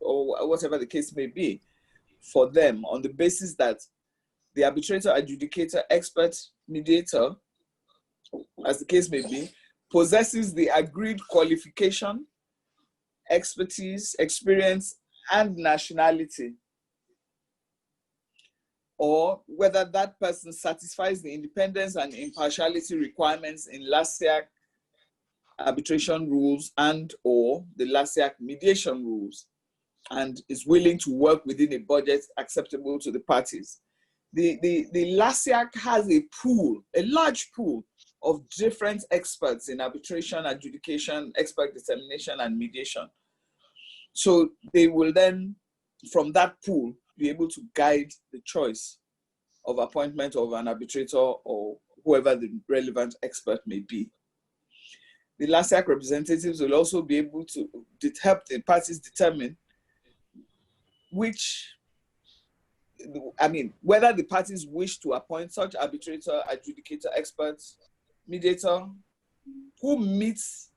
or whatever the case may be for them, on the basis that the arbitrator, adjudicator, expert, mediator, as the case may be, possesses the agreed qualification, expertise, experience, and nationality, or whether that person satisfies the independence and impartiality requirements in LASIAC arbitration rules and or the LASIAC mediation rules, and is willing to work within a budget acceptable to the parties. The LASIAC has a pool, a large pool of different experts in arbitration, adjudication, expert determination, and mediation. So they will then, from that pool, be able to guide the choice of appointment of an arbitrator or whoever the relevant expert may be. The LASIAC representatives will also be able to help the parties determine whether the parties wish to appoint such arbitrator, adjudicator, expert, mediator, who meets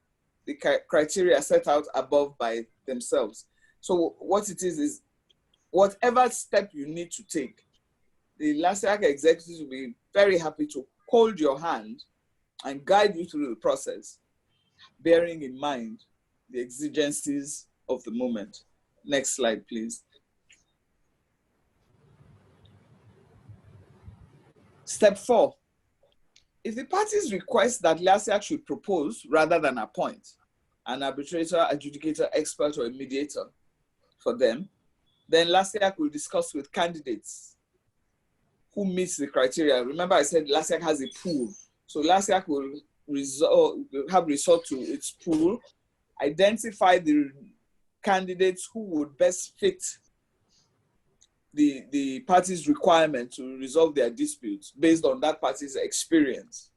the criteria set out above by themselves. So what it is whatever step you need to take, the LASIAC executives will be very happy to hold your hand and guide you through the process, bearing in mind the exigencies of the moment. Next slide, please. Step 4. If the parties request that LASIAC should propose rather than appoint an arbitrator, adjudicator, expert, or a mediator for them, then LASIAC will discuss with candidates who meets the criteria. Remember I said LASIAC has a pool. So LASIAC will have resort to its pool, identify the candidates who would best fit the party's requirement to resolve their disputes based on that party's experience.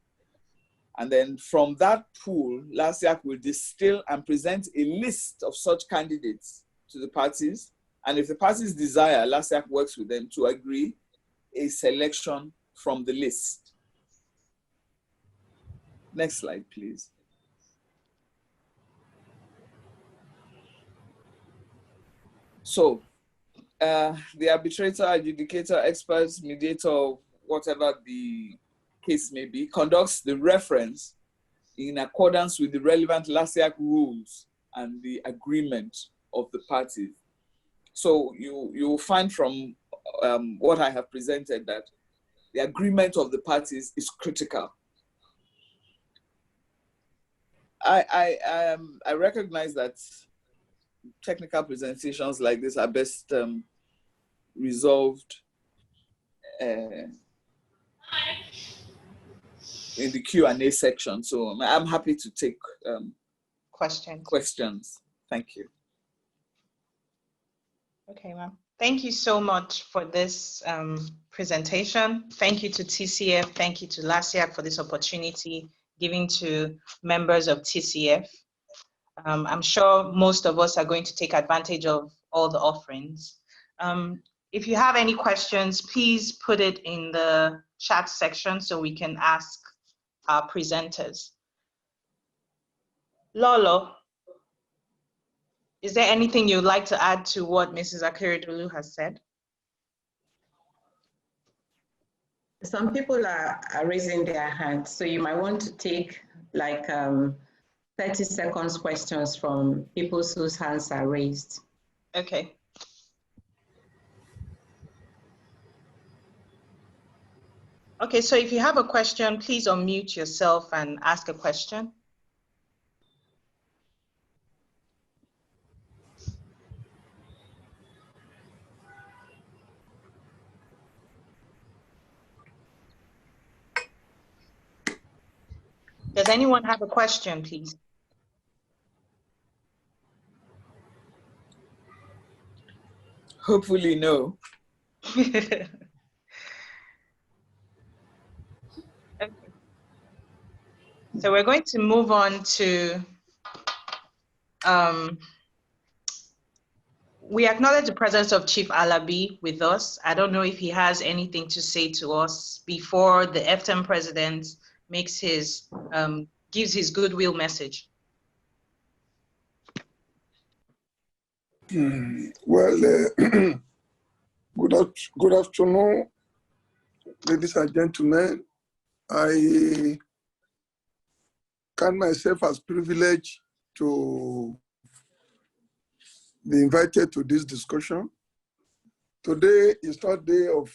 And then from that pool, LASIAC will distill and present a list of such candidates to the parties. And if the parties desire, LASIAC works with them to agree a selection from the list. Next slide, please. So, the arbitrator, adjudicator, experts, mediator, whatever the case may be, conducts the reference in accordance with the relevant LASIAC rules and the agreement of the parties. So you will find from what I have presented that the agreement of the parties is critical. I recognize that technical presentations like this are best resolved in the Q&A section. So I'm happy to take questions. Thank you. Okay, ma'am. Thank you so much for this presentation. Thank you to TCF. Thank you to LASIAC for this opportunity given to members of TCF. I'm sure most of us are going to take advantage of all the offerings. If you have any questions, please put it in the chat section so we can ask our presenters. Lolo, is there anything you'd like to add to what Mrs. Akeredolu has said? Some people are raising their hands, so you might want to take like 30 seconds questions from people whose hands are raised. Okay. Okay, so if you have a question, please unmute yourself and ask a question. Does anyone have a question, please? Hopefully, no. Okay. So we're going to move on to, we acknowledge the presence of Chief Alabi with us. I don't know if he has anything to say to us before the FTM president makes his, gives his goodwill message. Well, good afternoon, ladies and gentlemen. I count myself as privileged to be invited to this discussion. Today is not day of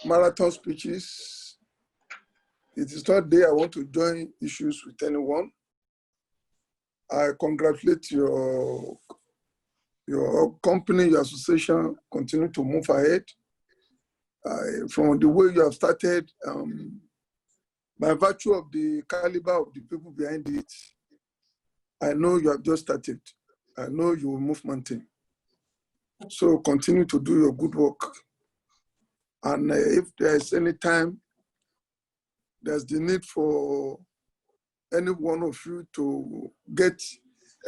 marathon speeches. It is not day I want to join issues with anyone. I congratulate your company, your association, continue to move ahead. From the way you have started, by virtue of the caliber of the people behind it, I know you have just started. I know you will move mountain. So continue to do your good work. And if there's any time, there's the need for any one of you to get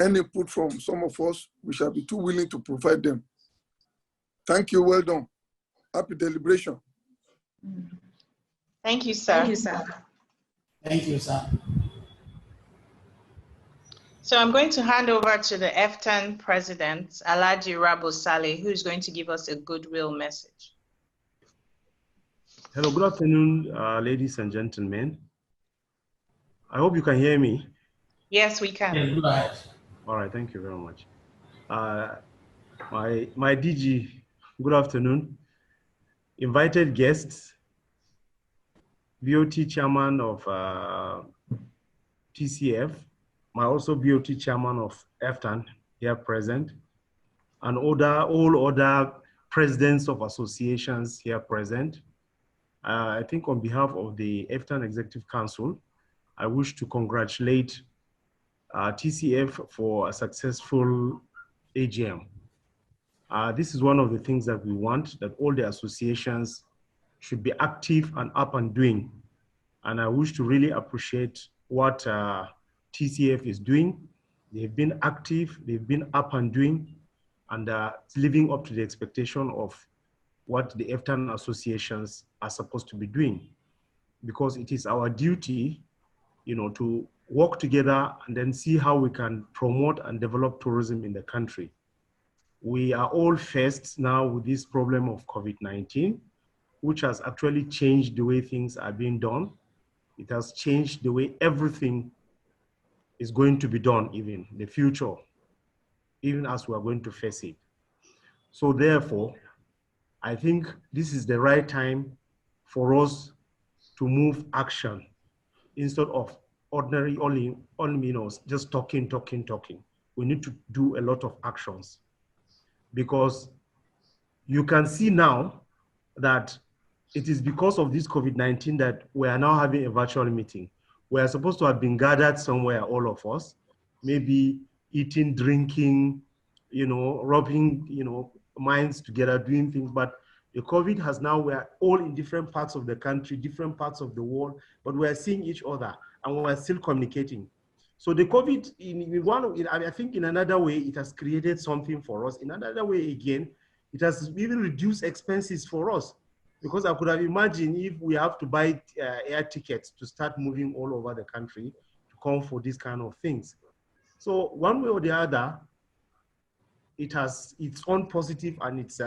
any input from some of us, we shall be too willing to provide them. Thank you, well done. Happy deliberation. Thank you, sir. Thank you, sir. Thank you, sir. So I'm going to hand over to the FTN president, Alhaji Rabo Saleh, who is going to give us a goodwill message. Hello, good afternoon, ladies and gentlemen. I hope you can hear me. Yes, we can. Yeah, go ahead. All right, thank you very much. My DG, good afternoon. Invited guests, BOT chairman of TCF, my also BOT chairman of FTAN here present, and all other presidents of associations here present. I think on behalf of the FTAN Executive Council, I wish to congratulate TCF for a successful AGM. This is one of the things that we want, that all the associations should be active and up and doing. And I wish to really appreciate what TCF is doing. They've been active, they've been up and doing, and living up to the expectation of what the FTAN associations are supposed to be doing. Because it is our duty, to work together and then see how we can promote and develop tourism in the country. We are all faced now with this problem of COVID-19, which has actually changed the way things are being done. It has changed the way everything is going to be done, even the future, even as we are going to face it. So therefore, I think this is the right time for us to move action instead of ordinary only just talking. We need to do a lot of actions, because you can see now that it is because of this COVID-19 that we are now having a virtual meeting. We are supposed to have been gathered somewhere, all of us, maybe eating, drinking, rubbing, minds together, doing things. But the COVID has now, we're all in different parts of the country, different parts of the world, but we're seeing each other and we're still communicating. So the COVID, I think in another way, it has created something for us. In another way, again, it has even reduced expenses for us. Because I could have imagined if we have to buy air tickets to start moving all over the country to come for these kind of things. So one way or the other, it has its own positive and its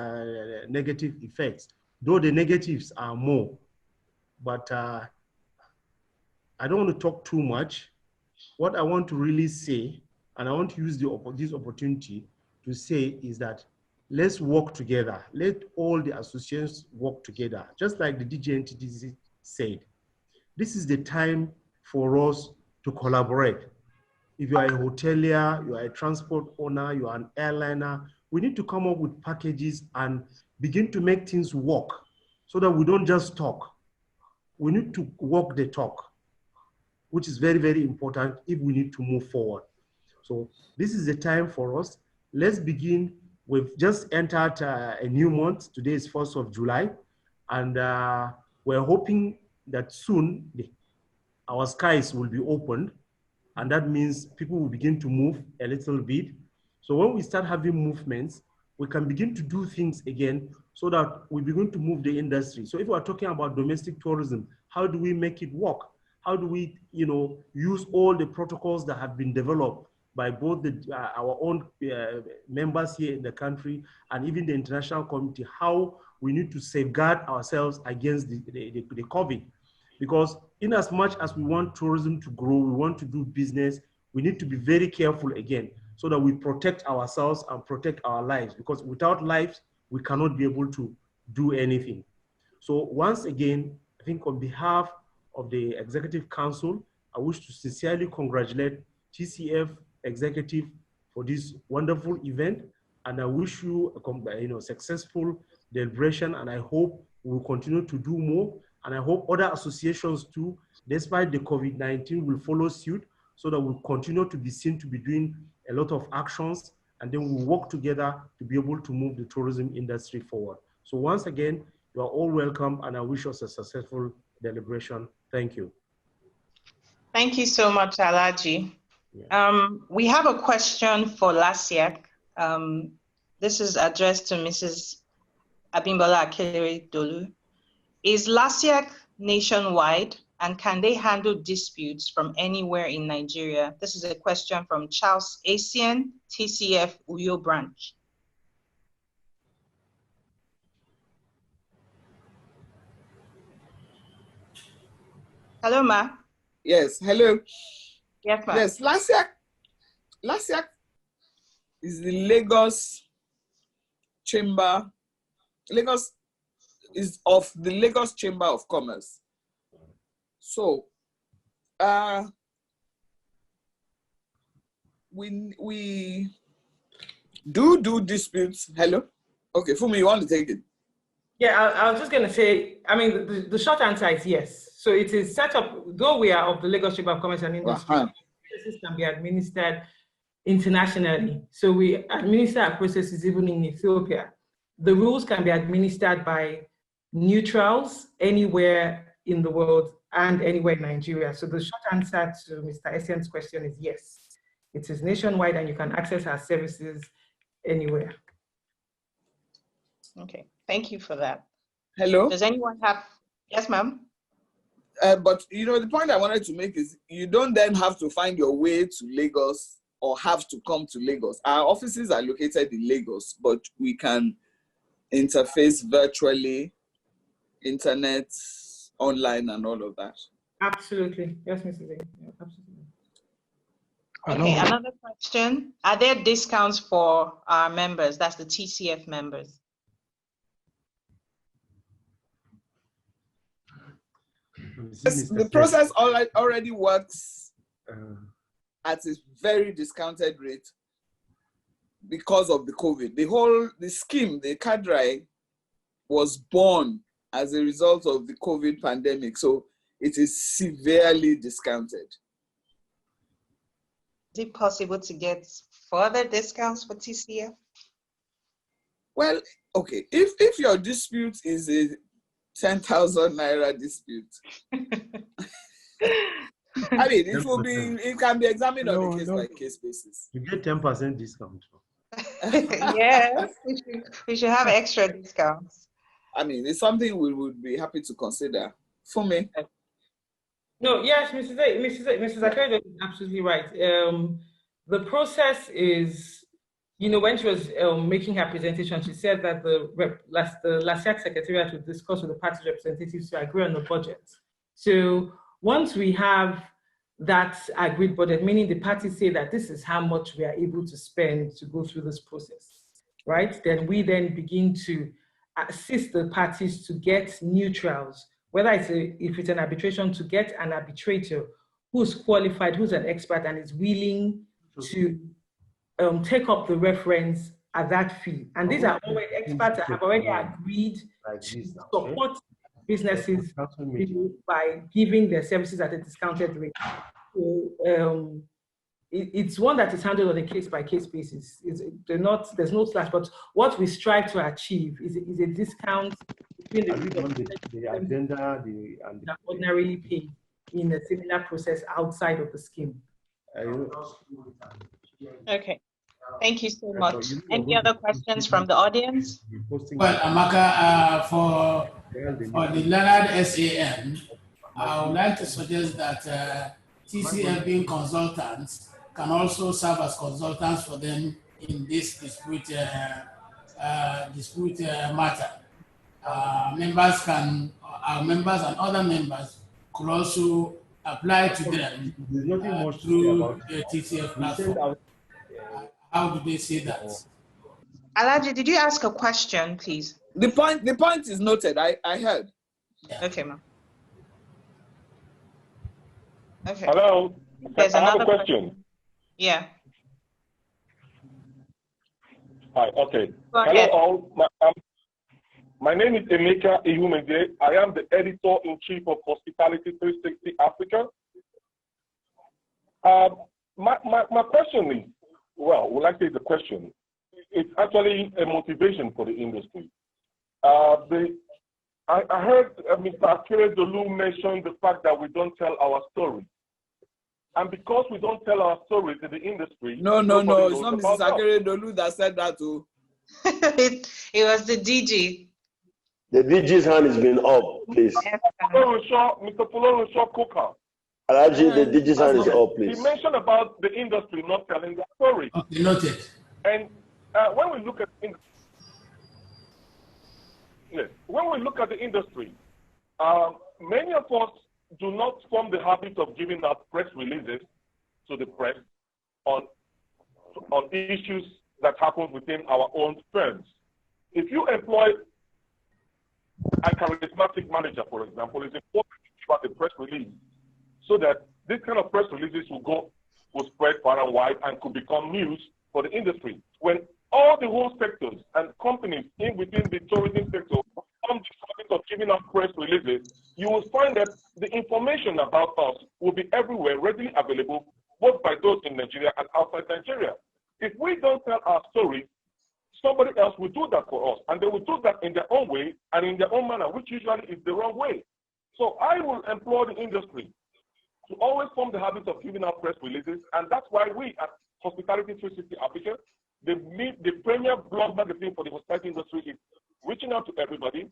negative effects, though the negatives are more. But I don't want to talk too much. What I want to really say, and I want to use this opportunity to say, is that let's work together. Let all the associations work together. Just like the DGNTDC said, this is the time for us to collaborate. If you are a hotelier, you are a transport owner, you are an airliner, we need to come up with packages and begin to make things work so that we don't just talk. We need to walk the talk, which is very, very important if we need to move forward. So this is the time for us. Let's begin. We've just entered a new month. Today is 1st of July. And we're hoping that soon our skies will be opened. And that means people will begin to move a little bit. So when we start having movements, we can begin to do things again so that we begin to move the industry. So if we're talking about domestic tourism, how do we make it work? How do we, use all the protocols that have been developed by both our own members here in the country and even the international community, how we need to safeguard ourselves against the COVID. Because in as much as we want tourism to grow, we want to do business, we need to be very careful again so that we protect ourselves and protect our lives, because without lives, we cannot be able to do anything. So once again, I think on behalf of the Executive Council, I wish to sincerely congratulate TCF Executive for this wonderful event. And I wish you a successful deliberation, and I hope we will continue to do more. And I hope other associations too, despite the COVID-19, will follow suit so that we'll continue to be seen to be doing a lot of actions, and then we'll work together to be able to move the tourism industry forward. So once again, you are all welcome, and I wish us a successful deliberation. Thank you. Thank you so much, Alaji. Yeah. We have a question for Lasiak. This is addressed to Mrs. Abimbola Akere Dolu. Is Lasiak nationwide, and can they handle disputes from anywhere in Nigeria? This is a question from Charles Asian, TCF Uyo branch. Hello, ma. Yes, hello. Yes, ma. Yes, Lasiak is the Lagos Chamber. Lagos is of the Lagos Chamber of Commerce. So, we do disputes. Hello? Okay, Fumi, you want to take it? Yeah, I was just going to say, I mean, the short answer is yes. So it is set up, though we are of the Lagos Chamber of Commerce and Industry, processes can be administered internationally. So we administer our processes even in Ethiopia. The rules can be administered by neutrals anywhere in the world and anywhere in Nigeria. So the short answer to Mr. Essend's question is yes. It is nationwide and you can access our services anywhere. Okay, thank you for that. Hello? Does anyone have, yes, ma'am? But the point I wanted to make is you don't then have to find your way to Lagos or have to come to Lagos. Our offices are located in Lagos, but we can interface virtually, internet, online, and all of that. Absolutely. Yes, Mrs. A. Yeah, absolutely. Okay, another question. Are there discounts for our members? That's the TCF members. Yes, the process already works at a very discounted rate because of the COVID. The scheme, the cadre, was born as a result of the COVID pandemic. So it is severely discounted. Is it possible to get further discounts for TCF? Well, okay, if your dispute is a 10,000 naira dispute, I mean, it can be examined on a case-by-case basis. You get 10% discount. Yes, we should have extra discounts. I mean, it's something we would be happy to consider. For me. No, yes, Mrs. Akere is absolutely right. The process is, when she was making her presentation, she said that the LASIAC Secretariat would discuss with the party representatives to agree on the budget. So once we have that agreed budget, meaning the parties say that this is how much we are able to spend to go through this process, right? Then we begin to assist the parties to get neutrals, whether if it's an arbitration, to get an arbitrator who's qualified, who's an expert, and is willing to take up the reference at that fee. And these are already experts that have already agreed to support businesses by giving their services at a discounted rate. So, it's one that is handled on a case-by-case basis. There's no slash, but what we strive to achieve is a discount between the addenda that ordinarily pay in a similar process outside of the scheme. Okay, thank you so much. Any other questions from the audience? Well, Amaka, for the Leonard SAM, I would like to suggest that TCF being consultants can also serve as consultants for them in this dispute matter. Our members and other members could also apply to them through the TCF platform. How do they say that? Alaji, did you ask a question, please? The point is noted. I heard. Yeah. Okay, ma'am. Okay. Hello. There's I have another a question. Yeah. Hi. Okay. Go Hello ahead. all. My name is Emeka Ihumede. I am the editor-in-chief of Hospitality 360 Africa. My question is, well, I say the question. It's actually a motivation for the industry. I heard Mr. Akere Dolu mention the fact that we don't tell our story. And because we don't tell our stories in the industry... No. It's not Mrs. Akere Dolu that said that too. It was the DG. The DG's hand has been up, please. Mr. Fulorusho Koka. Alaji, the DG's hand is up, please. He mentioned about the industry not telling their story. Okay, noted. And when we look at the industry, many of us do not form the habit of giving out press releases to the press on issues that happen within our own firms. If you employ a charismatic manager, for example, it's important to give out a press release so that this kind of press releases will spread far and wide and could become news for the industry. When all the whole sectors and companies within the tourism sector come to the habit of giving out press releases, you will find that the information about us will be everywhere, readily available, both by those in Nigeria and outside Nigeria. If we don't tell our story, somebody else will do that for us, and they will do that in their own way and in their own manner, which usually is the wrong way. So I will implore the industry to always form the habit of giving out press releases, and that's why we at Hospitality 360 Africa, the premier blog magazine for the hospitality industry, is reaching out to everybody.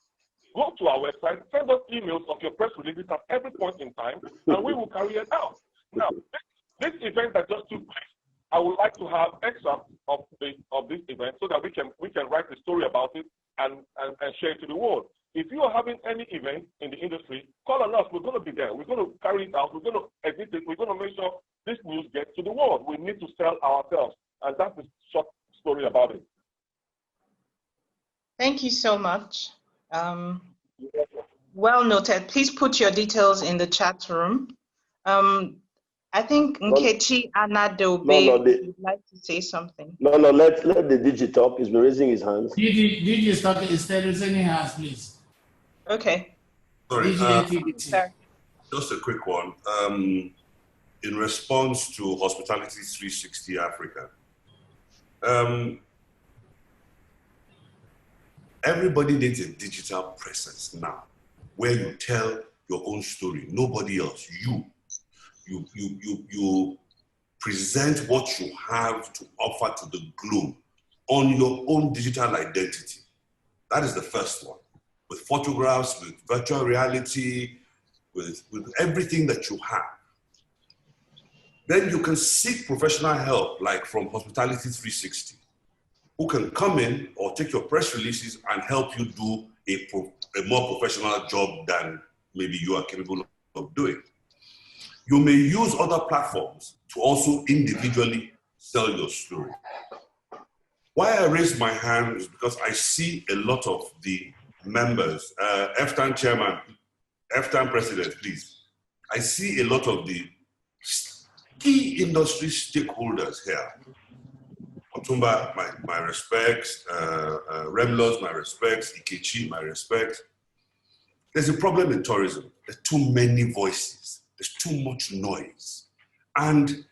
Go to our website, send us emails of your press releases at every point in time, and we will carry it out. Now, this event that just took place, I would like to have excerpts of this event so that we can write a story about it and share it to the world. If you are having any event in the industry, call on us. We're going to be there. We're going to carry it out. We're going to edit it. We're going to make sure this news gets to the world. We need to sell ourselves, and that's the short story about it. Thank you so much. Well noted. Please put your details in the chat room. I think Nkechi Anadobe would like to say something. No, let the DG talk. He's been raising his hands. DG is talking instead of raising hands, please. Okay. Sorry, Sir. just a quick one. In response to Hospitality 360 Africa, Everybody needs a digital presence now, where you tell your own story. Nobody else. You present what you have to offer to the globe on your own digital identity. That is the first one. With photographs, with virtual reality, with everything that you have. Then you can seek professional help, like from Hospitality 360, who can come in or take your press releases and help you do a more professional job than maybe you are capable of doing. You may use other platforms to also individually sell your story. Why I raised my hand is because I see a lot of the members, FTAN chairman, FTAN president, please. I see a lot of the key industry stakeholders here. Otumba, my respects, Remlos, my respects, Ikechi, my respects. There's a problem in tourism. There's too many voices. There's too much noise. And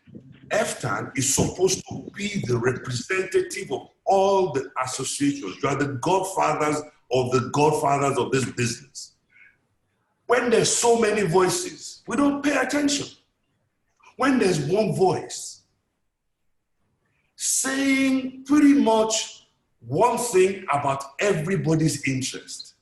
FTAN is supposed to be the representative of all the associations. You are the godfathers of this business. When there's so many voices, we don't pay attention. When there's one voice saying pretty much one thing about everybody's interest,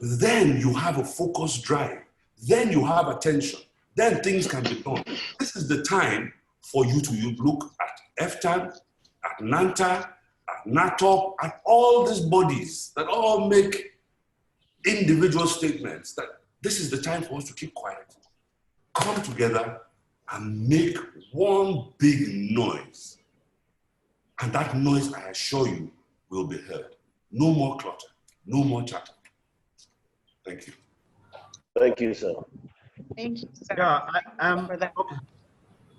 then you have a focused drive. Then you have attention. Then things can be done. This is the time for you to look at FTAN, at NANTA, at NATOP, at all these bodies that all make individual statements that this is the time for us to keep quiet, come together and make one big noise. And that noise, I assure you, will be heard. No more clutter, no more chatter. Thank you. Thank you, sir. Thank you, sir. Yeah, for that. Okay.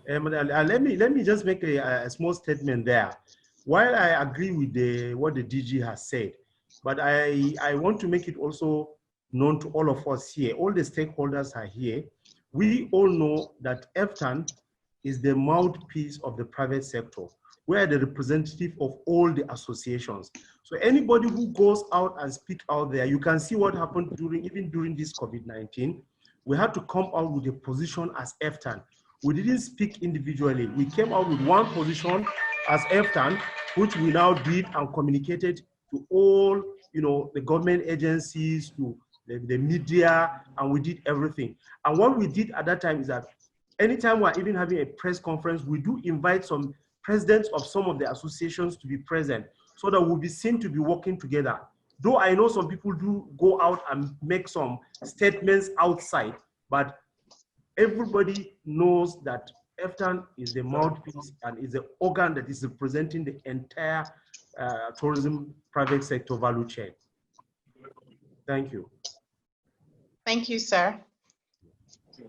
Let me just make a small statement there. While I agree with what the DG has said, but I want to make it also known to all of us here. All the stakeholders are here. We all know that FTAN is the mouthpiece of the private sector. We are the representative of all the associations. So anybody who goes out and speak out there, you can see what happened even during this COVID-19. We had to come out with a position as FTAN. We didn't speak individually. We came out with one position as FTAN, which we now did and communicated to all, the government agencies, to the media, and we did everything. And what we did at that time is that anytime we're even having a press conference, we do invite some presidents of some of the associations to be present so that we'll be seen to be working together. Though I know some people do go out and make some statements outside, but everybody knows that FTAN is the mouthpiece and is the organ that is representing the entire tourism private sector value chain. Thank you. Thank you, sir.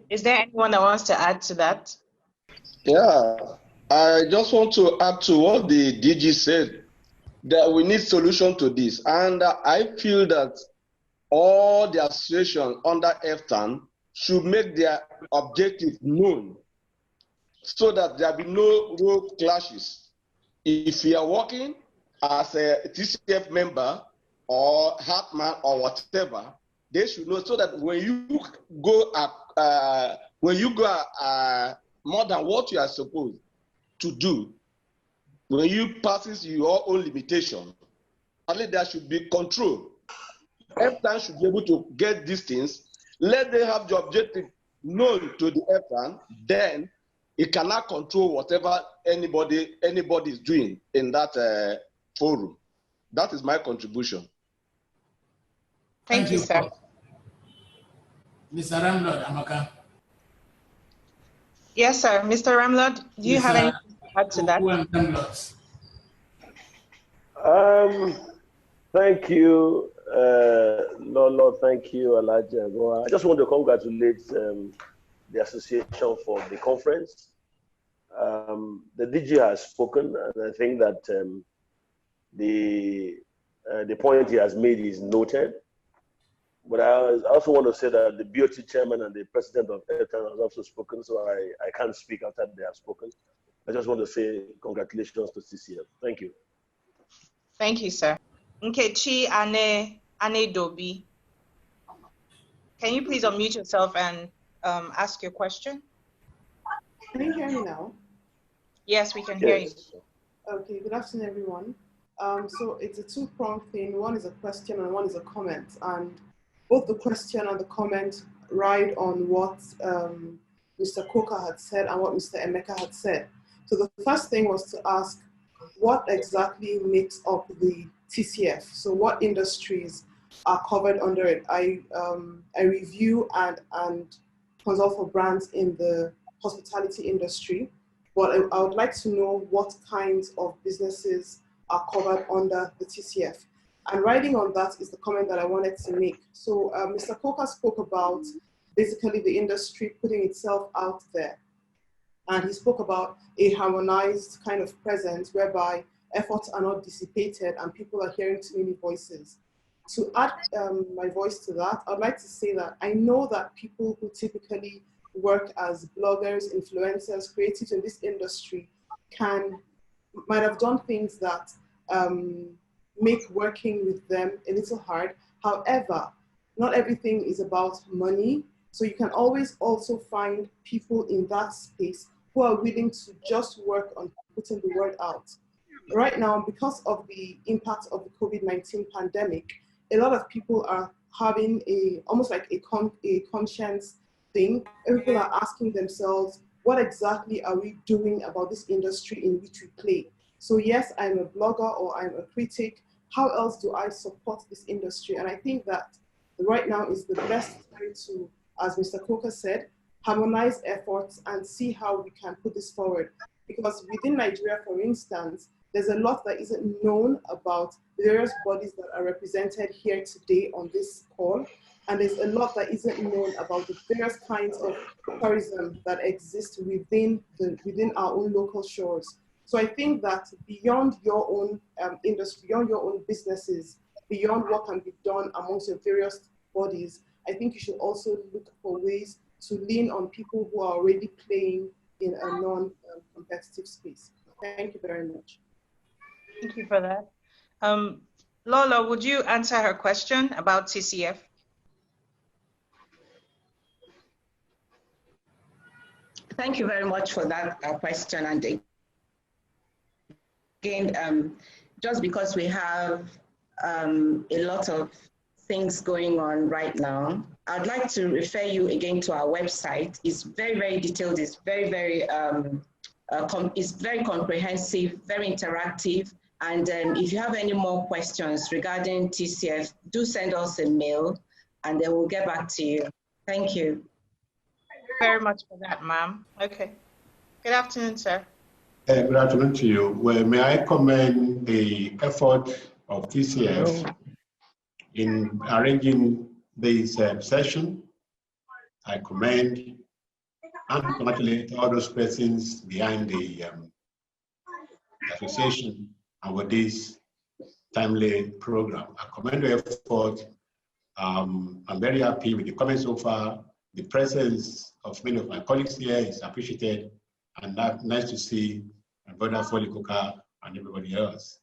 Is there anyone that wants to add to that? Yeah, I just want to add to what the DG said, that we need solution to this. And I feel that all the associations under FTAN should make their objective known so that there be no road clashes. If you are working as a TCF member or Hartman or whatever, they should know so that when you go more than what you are supposed to do, when you passes your own limitation, at least there should be control. FTAN should be able to get these things. Let them have the objective known to the FTAN, then it cannot control whatever anybody is doing in that forum. That is my contribution. Thank you, sir. Mr. Ramlord Amaka. Yes, sir. Mr. Ramlord, do you have anything to add to that? Thank you, Lolo. Thank you, Alhaji. I just want to congratulate the association for the conference. The DG has spoken, and I think that the point he has made is noted. But I also want to say that the BOT chairman and the president of FTAN has also spoken, so I can't speak after they have spoken. I just want to say congratulations to TCF. Thank you. Thank you, sir. Nkechi Anedobi. Can you please unmute yourself and ask your question? Can you hear me now? Yes, we can hear you. Okay, good afternoon, everyone. So it's a two-pronged thing. One is a question and one is a comment. And both the question and the comment ride on what Mr. Coker had said and what Mr. Emeka had said. So the first thing was to ask, what exactly makes up the TCF? So what industries are covered under it? I review and consult for brands in the hospitality industry, but I would like to know what kinds of businesses are covered under the TCF. And riding on that is the comment that I wanted to make. So Mr. Coker spoke about basically the industry putting itself out there. And he spoke about a harmonized kind of presence whereby efforts are not dissipated and people are hearing too many voices. To add my voice to that, I'd like to say that I know that people who typically work as bloggers, influencers, creatives in this industry might have done things that make working with them a little hard. However, not everything is about money. So you can always also find people in that space who are willing to just work on putting the word out. Right now, because of the impact of the COVID-19 pandemic, a lot of people are having almost like a conscience thing. People are asking themselves, what exactly are we doing about this industry in which we play? So yes, I'm a blogger or I'm a critic. How else do I support this industry? And I think that right now is the best time to, as Mr. Coker said, harmonize efforts and see how we can put this forward. Because within Nigeria, for instance, there's a lot that isn't known about the various bodies that are represented here today on this call. And there's a lot that isn't known about the various kinds of tourism that exist within our own local shores. So I think that beyond your own industry, beyond your own businesses, beyond what can be done amongst your various bodies, I think you should also look for ways to lean on people who are already playing in a non-competitive space. Thank you very much. Thank you for that. Lola, would you answer her question about TCF? Thank you very much for that question. And again, just because we have a lot of things going on right now, I'd like to refer you again to our website. It's very, very detailed. It's very, very, it's very comprehensive, very interactive. And if you have any more questions regarding TCF, do send us a mail and then we'll get back to you. Thank you. Very much for that, ma'am. Okay. Good afternoon, sir. Good afternoon to you. Well, may I commend the effort of TCF in arranging this session. I commend and congratulate all those persons behind the association and with this timely program. I commend the effort. I'm very happy with the comments so far. The presence of many of my colleagues here is appreciated, and nice to see my brother Foley Coker and everybody else.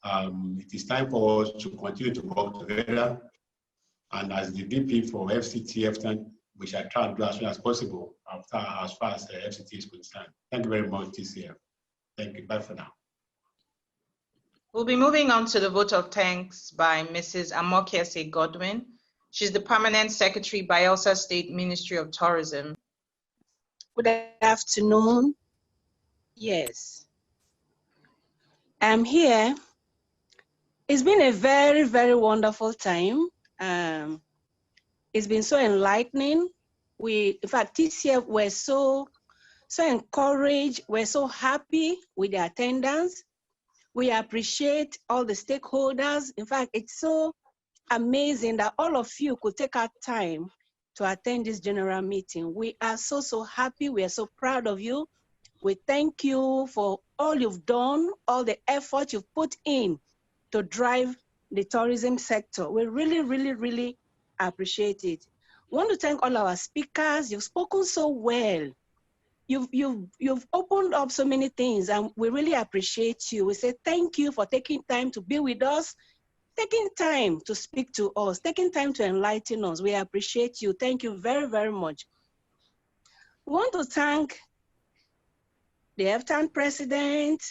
It is time for us to continue to work together, and as the VP for FCT, we shall try to do as soon as possible as far as the FCT is concerned. Thank you very much, TCF. Thank you. Bye for now. We'll be moving on to the vote of thanks by Mrs. Amokiese Godwin. She's the Permanent Secretary, Bayelsa State Ministry of Tourism. Good afternoon. Yes. I'm here. It's been a very, very wonderful time. It's been so enlightening. In fact, TCF were so encouraged. We're so happy with the attendance. We appreciate all the stakeholders. In fact, it's so amazing that all of you could take our time to attend this general meeting. We are so, so happy. We are so proud of you. We thank you for all you've done, all the effort you've put in to drive the tourism sector. We really, really, really appreciate it. I want to thank all our speakers. You've spoken so well. you've opened up so many things, and we really appreciate you. We say thank you for taking time to be with us, taking time to speak to us, taking time to enlighten us. We appreciate you. Thank you very, very much. We want to thank the EFTAN president,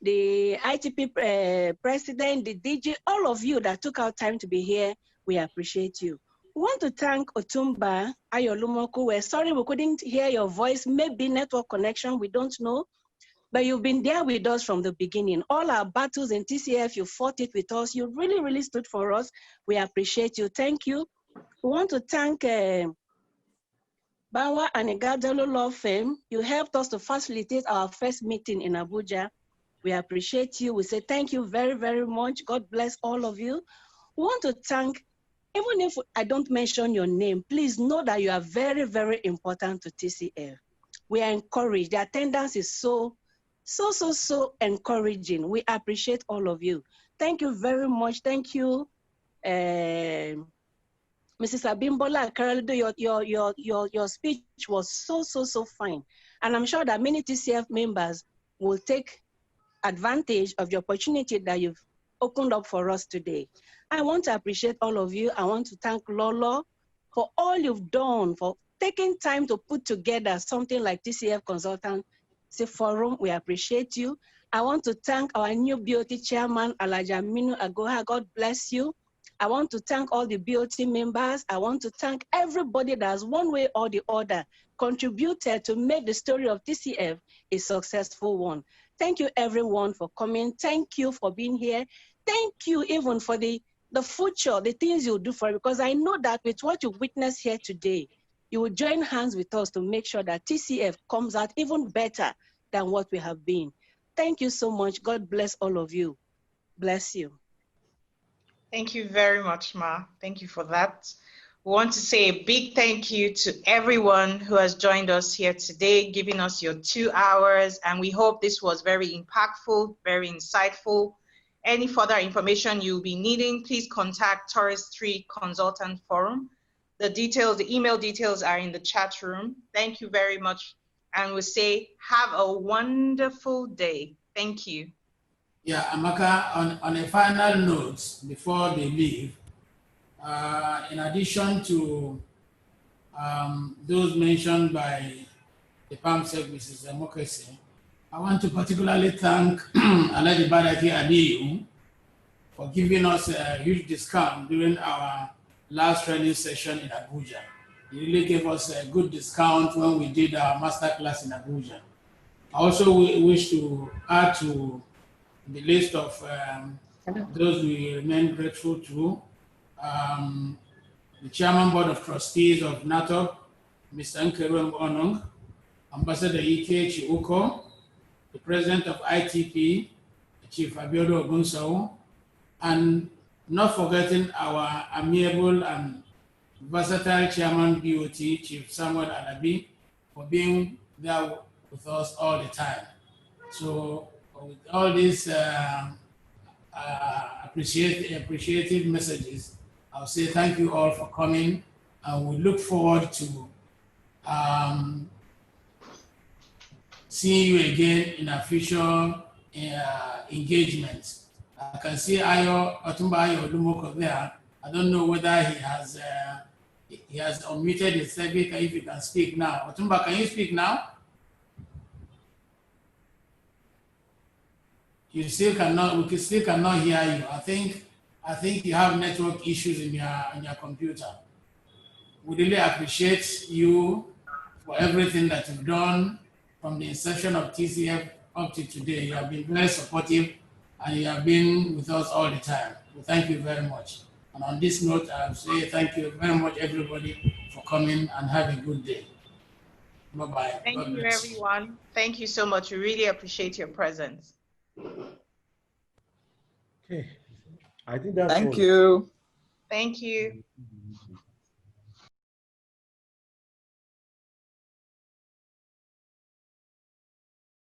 the ITP president, the DG, all of you that took out time to be here. We appreciate you. We want to thank Otumba Ayolumoku. We're sorry we couldn't hear your voice, maybe network connection, we don't know, but you've been there with us from the beginning. All our battles in TCF, you fought it with us. You really, really stood for us. We appreciate you. Thank you. We want to thank Bawa and Igadalo Law Firm. You helped us to facilitate our first meeting in Abuja. We appreciate you. We say thank you very, very much. God bless all of you. We want to thank, even if I don't mention your name, please know that you are very, very important to TCF. We are encouraged. The attendance is so encouraging. We appreciate all of you. Thank you very much. Thank you, Mrs. Abimbola Akaralido. Your speech was so fine. And I'm sure that many TCF members will take advantage of the opportunity that you've opened up for us today. I want to appreciate all of you. I want to thank Lolo for all you've done, for taking time to put together something like TCF Consultancy Forum. We appreciate you. I want to thank our new BOT chairman, Alaja Minu Agoha. God bless you. I want to thank all the BOT members. I want to thank everybody that has one way or the other contributed to make the story of TCF a successful one. Thank you everyone for coming. Thank you for being here. Thank you even for the future, the things you'll do for it, because I know that with what you witnessed here today, you will join hands with us to make sure that TCF comes out even better than what we have been. Thank you so much. God bless all of you. Bless you. Thank you very much, Ma. Thank you for that. We want to say a big thank you to everyone who has joined us here today, giving us your 2 hours, and we hope this was very impactful, very insightful. Any further information you'll be needing, please contact Touristry Consultant Forum. The email details are in the chat room. Thank you very much, and we say have a wonderful day. Thank you. Yeah, Amaka, on a final note, before they leave, in addition to those mentioned by the PAMSEC, Mrs. Mokese, I want to particularly thank Alhaji Badaki Aliyu for giving us a huge discount during our last training session in Abuja. He really gave us a good discount when we did our master class in Abuja. I also wish to add to the list of those we remain grateful to, the Chairman Board of Trustees of NATO, Mr. Nkeru Onong, Ambassador Ike Chiuko, the President of ITP, Chief Abiodo Ogunsawo, and not forgetting our amiable and versatile Chairman BOT, Chief Samuel Alabi, for being there with us all the time. So with all these appreciative messages, I'll say thank you all for coming, and we look forward to seeing you again in a future engagement. I can see Otumba Ayo Lumoko there. I don't know whether he has unmuted his service. If you can speak now. Otumba, can you speak now? You still cannot. We still cannot hear you. I think you have network issues in your computer. We really appreciate you for everything that you've done from the inception of TCF up to today. You have been very supportive, and you have been with us all the time. So thank you very much. And on this note, I'll say thank you very much, everybody, for coming, and have a good day. Bye-bye. Thank you, everyone. Thank you so much. We really appreciate your presence. Okay. I think that's Thank you. Thank you.